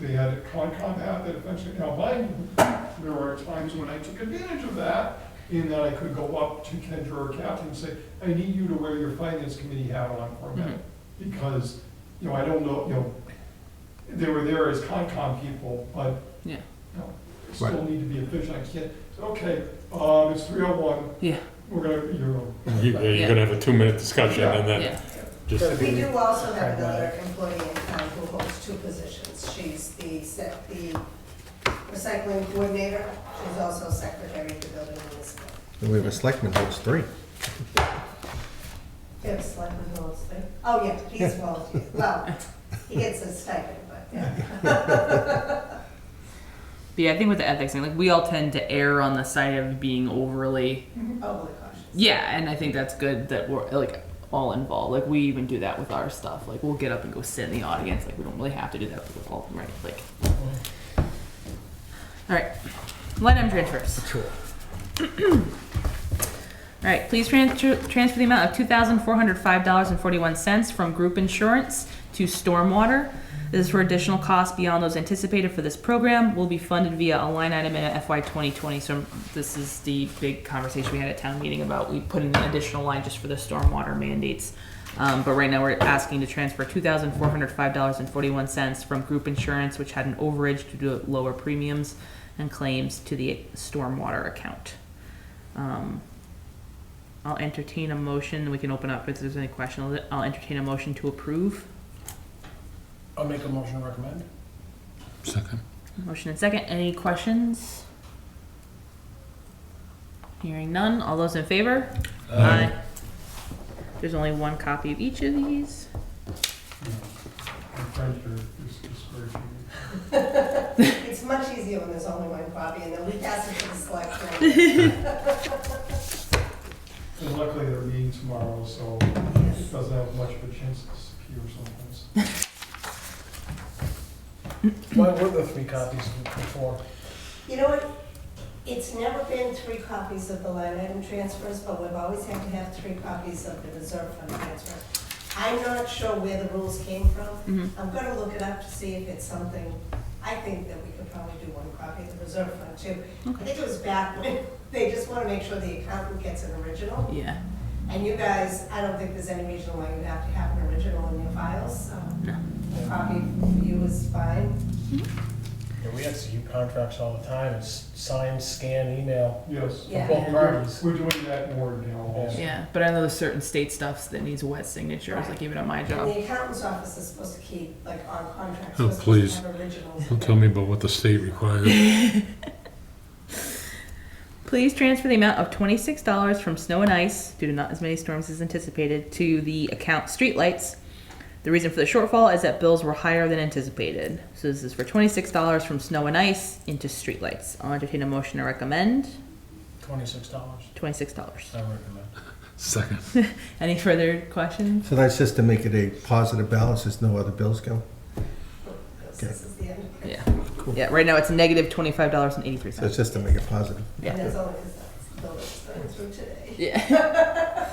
they had a Concom hat that eventually, mind you, there were times when I took advantage of that, in that I could go up to Kendra or Kathy and say, I need you to wear your finance committee hat on for a minute, because, I don't know, they were there as Concom people, but, Yeah. they still Right. need to be efficient, I can't, okay, it's 3:01, Yeah. we're gonna, You're gonna have a 2-minute discussion and then Yeah. just, We do also have another employee in town who holds 2 positions. She's the recycling coordinator, she's also secretary of the building municipal. And we have a selectman who holds 3. We have a selectman who holds 3. Oh, yeah, he's well, he gets a stipend, but yeah. But yeah, I think with the ethics thing, we all tend to err on the side of being overly. Overly cautious. Yeah, and I think that's good that we're all involved. We even do that with our stuff. We'll get up and go sit in the audience. We don't really have to do that with all right. All right, line item transfers. Sure. All right, please transfer the amount of $2,405.41 from group insurance to stormwater. This is for additional costs beyond those anticipated for this program. Will be funded via a line item in FY 2020. So this is the big conversation we had at town meeting about we put in an additional line just for the stormwater mandates. But right now we're asking to transfer $2,405.41 from group insurance, which had an overage due to lower premiums and claims, to the stormwater account. I'll entertain a motion. We can open up if there's any questions. I'll entertain a motion to approve. I'll make a motion to recommend. Second. Motion and second. Any questions? Hearing none. All those in favor? Aye. There's only one copy of each of these. My friends are discouraging. It's much easier when there's only one copy, and then we pass it to the select board. And luckily they're meeting tomorrow, so it doesn't have much of a chance to disappear sometimes. Why were there 3 copies before? You know what? It's never been 3 copies of the line item transfers, but we've always had to have 3 copies of the reserve fund transfer. I'm not sure where the rules came from. I'm gonna look it up to see if it's something, I think that we could probably do 1 copy of the reserve fund too. I think it was back when they just wanna make sure the accountant gets an original. Yeah. And you guys, I don't think there's any reason why you have to have an original in your files, so No. a copy for you is fine. Yeah, we execute contracts all the time. It's sign, scan, email, Yes. Yeah. both parties. We're doing that more now also. Yeah, but I know there's certain state stuff that needs wet signatures, like even at my And job. the accountant's office is supposed to keep, like, on contracts, Oh, we're supposed please. to have originals. Don't tell me about what the state requires. Please transfer the amount of $26 from snow and ice, due to not as many storms as anticipated, to the account streetlights. The reason for the shortfall is that bills were higher than anticipated. So this is for $26 from snow and ice into streetlights. I'll entertain a motion to recommend. $26. $26. I recommend. Second. Any further questions? So that's just to make it a positive balance, there's no other bills coming? This is the end. Yeah. Cool. Yeah, right now it's negative $25.83. So it's just to make it positive. Yeah. And that's only because that's the bill that's going through today. Yeah.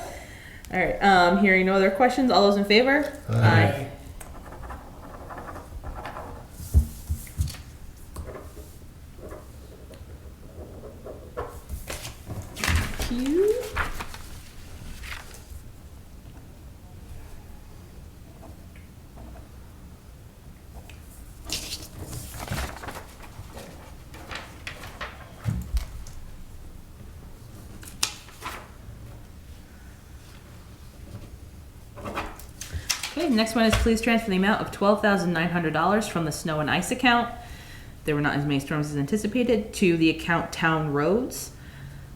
All right. Hearing no other questions, all those in favor? Aye. Thank you. Okay, next one is please transfer the amount of $12,900 from the snow and ice account. There were not as many storms as anticipated, to the account town roads.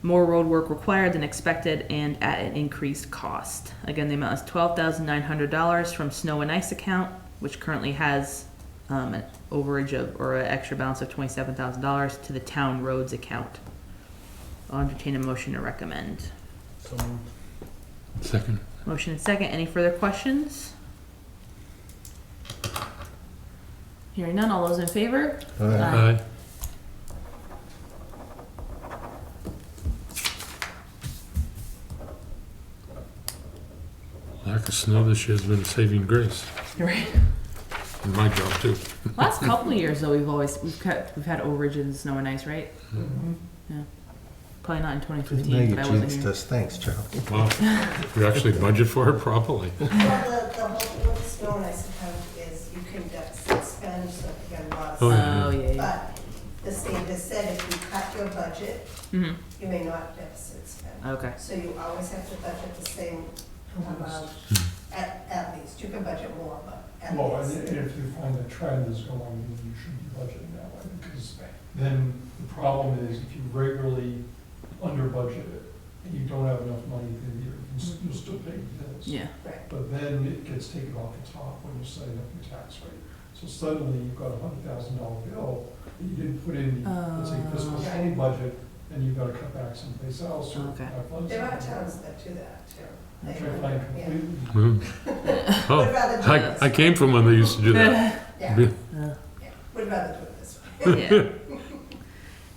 More road work required than expected and at an increased cost. Again, the amount is $12,900 from snow and ice account, which currently has an overage of, or an extra balance of $27,000, to the town roads account. I'll entertain a motion to recommend. So moved. Second. Motion and second. Any further questions? Hearing none. All those in favor? Aye. Lack of snow this year has been a saving grace. Right. In my job too. Last couple of years though, we've had overages in snow and ice, right? Yeah. Probably not in Now 2015, you but I wasn't jinxed here. us, thanks, Charles. Wow. We actually budget for it properly. Well, the whole thing with the snow and ice account is you can deficit spend, so if you get a lot of Oh, snow. yeah. Oh yeah. Yeah. But the state has said if you cut your budget, Mhm. you may not deficit spend. Okay. So you always have to budget the same amount, at least. You can budget more, but at Well, and least. if you find the trend is going, then you should be budgeting that way, because then the problem is if you regularly under budget it, and you don't have enough money at the end of the year, you'll still pay your bills. Yeah. Right. But then it gets taken off the top when you're setting up your tax rate. So suddenly you've got a $100,000 bill that you didn't put in, the, let's say, fiscal Oh. 20 budget, and you've got to cut back someplace else or Okay. have funds. There are towns that do that too. They Which I do, find yeah. completely. Hmm. Would rather do Oh, this I came from when they used to do that. Yeah, Yeah. yeah. Would rather do it this way. Yeah.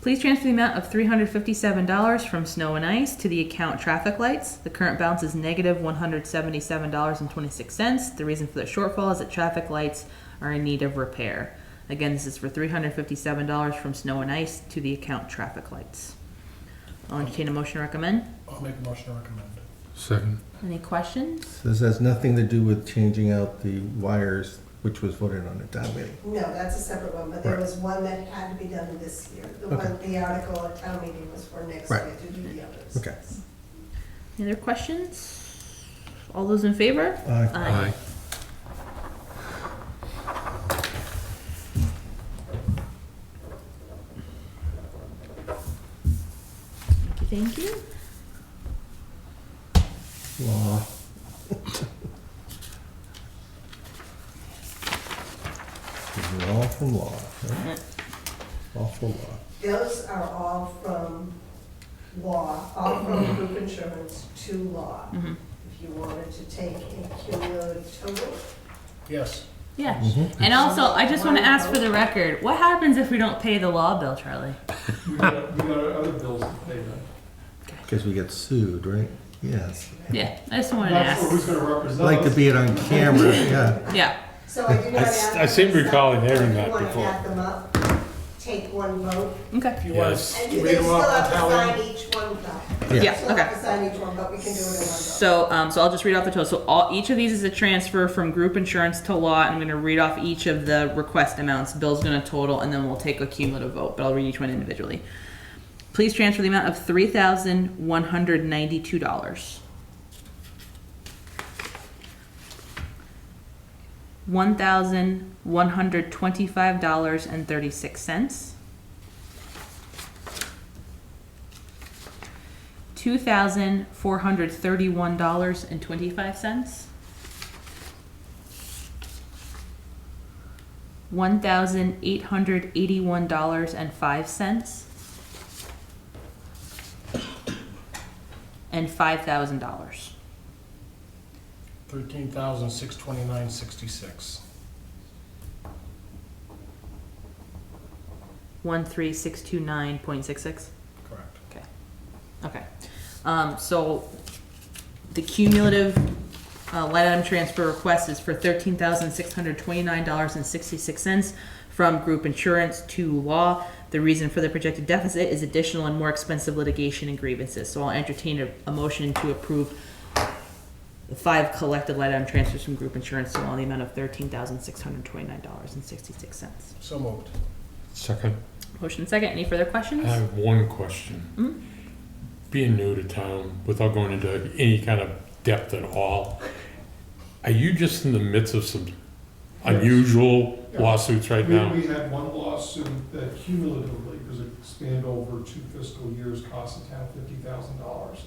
Please transfer the amount of $357 from snow and ice to the account traffic lights. The current balance is negative $177.26. The reason for the shortfall is that traffic lights are in need of repair. Again, this is for $357 from snow and ice to the account traffic lights. I'll entertain a motion to recommend. I'll make a motion to recommend. Second. Any questions? This has nothing to do with changing out the wires, which was voted on at town meeting. No, that's a separate one, but there Right. was one that had to be done this year. The Okay. one, the article at town meeting was for next Right. year to do the others. Okay. Any other questions? All those in favor? Aye. Thank you. Law. These are all from law, right? All from law. Those are all from law, all from group insurance to law. Mhm. If you wanted to take a cumulative total, Yes. Yeah. Mhm. And also, I just want to ask for the record, what happens if we don't pay the law bill, Charlie? We got other bills to pay then. Because we get sued, right? Yes. Yeah, I just I'm wanted to not sure ask. who's gonna I'd represent like to us. be it on camera, yeah. Yeah. so I did not add. I seem them recalling up. hearing If that you want before. to add them up, take one vote, Okay. If you want Yes. to and you read them still off, have to Helen. sign each one, though. Yeah. Still Okay. have to sign each one, but we can do it in one vote. So I'll just read off the total. So each of these is a transfer from group insurance to law. I'm going to read off each of the request amounts. Bill's going to total, and then we'll take a cumulative vote. But I'll read each one individually. Please transfer the amount of $3,192. $1,125.36. $2,431.25. $1,881.05. And $5,000. $13,629.66. 13629.66. Correct. Okay. So the cumulative line item transfer request is for $13,629.66 from group insurance to law. The reason for the projected deficit is additional and more expensive litigation and grievances. So I'll entertain a motion to approve the 5 collected line item transfers from group insurance to law in the amount of $13,629.66. So moved. Second. Motion second. Any further questions? I have one question. Mhm. Being new to town, without going into any kind of depth at all, are you just in the midst of some unusual lawsuits right now? We had one lawsuit that cumulatively, because it spanned over 2 fiscal years, cost the town $50,000.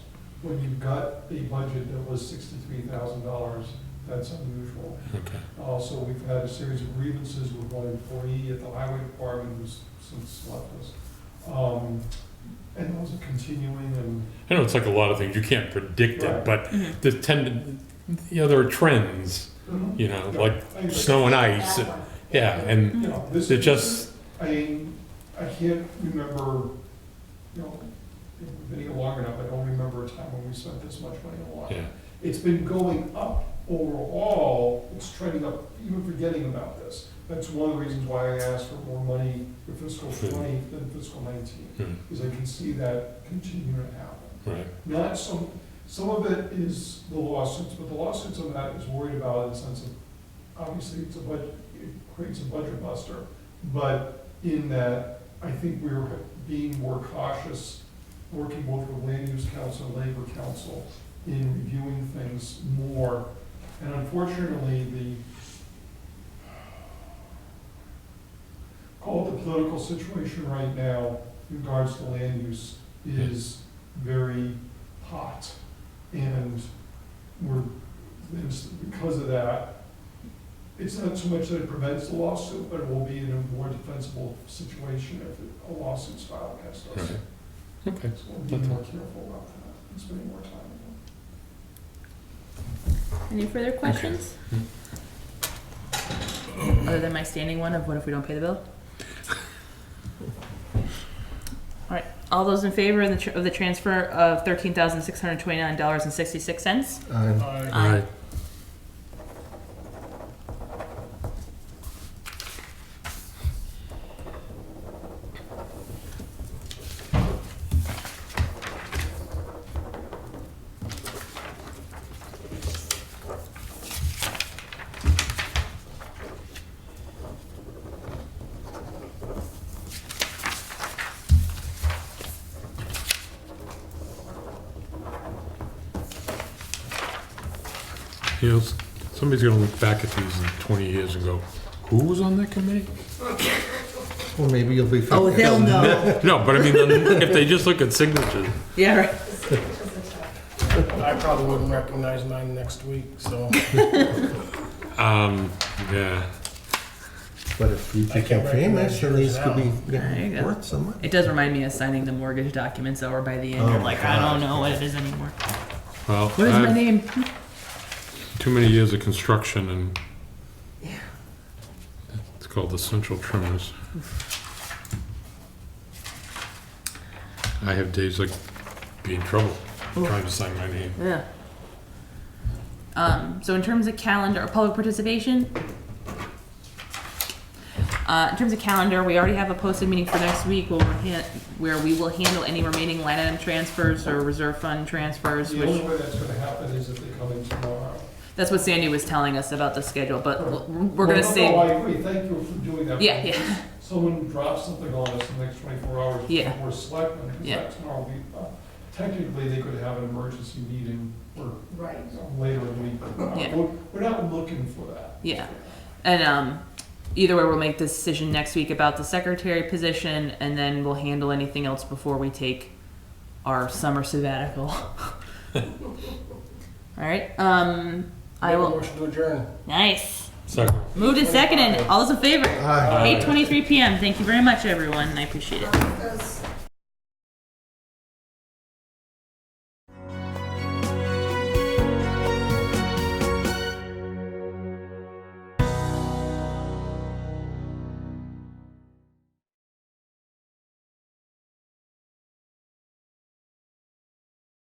When you've got a budget that was $63,000, that's unusual. Okay. Also, we've had a series of grievances with one employee at the highway department who's since left us. And those are continuing, and I know it's like a lot of things, you can't predict it, Right. but Mhm. there are trends, you know, like snow and ice. That one. Yeah, and you know, this. it just, I mean, I can't remember, you know, we've been here long enough, I don't remember a time when we spent this much money on water. yeah, It's been going up overall, it's trending up, even forgetting about this. That's one of the reasons why I asked for more money for fiscal Sure. 20 than fiscal 19, hmm, because I can see that continuing to happen. right, Not some of it is the lawsuits, but the lawsuits I'm not as worried about in the sense of, obviously, it's a budget, it creates a budget buster, but in that, I think we're being more cautious, working both with land use council and labor council in reviewing things more. And unfortunately, call it the political situation right now in regards to land use is very hot. And because of that, it's not so much that it prevents the lawsuit, but it will be in a more defensible situation if a lawsuit's filed against us. right, okay. So we'll be more careful about that and spending more time on Any further questions? Other than my standing one of what if we don't pay the bill? All those in favor of the transfer of $13,629.66? Aye. You know, somebody's gonna look back at these in 20 years and go, who was on that committee? Or maybe you'll be. Oh, they'll know. No, but I mean, then if they just look at signatures, Yeah, right. I probably wouldn't recognize mine next week, so yeah. But if you I became can't famous, then these could be There you go. worth some money. It does remind me of signing the mortgage documents, though, or by the end, you're Oh, like, God. I don't know what it is anymore. Well, What is my I've name? too many years of construction and it's called the central tremors. I have days like be in trouble trying to sign my name. Yeah. So in terms of calendar, public participation, in terms of calendar, we already have a posted meeting for next week where we will handle any remaining line item transfers or reserve fund transfers, The only which, way that's gonna happen is if they come in tomorrow. that's what Sandy was telling us about the schedule, but we're Well, gonna no, save. I agree, thank you for doing that. Yeah, yeah. Someone drops something on us in the next 24 hours Yeah. before selectmen, because Yeah. that tomorrow will be, technically, they could have an emergency meeting or Right. later in the week. Yeah. We're not looking for that. Yeah. And either way, we'll make the decision next week about the secretary position, and then we'll handle anything else before we take our summer sabbatical. All right. I will. Motion to adjourn. Nice. Second. Moved and seconded. All those in favor? Aye. 8:23 p.m. Thank you very much, everyone. I appreciate it. Those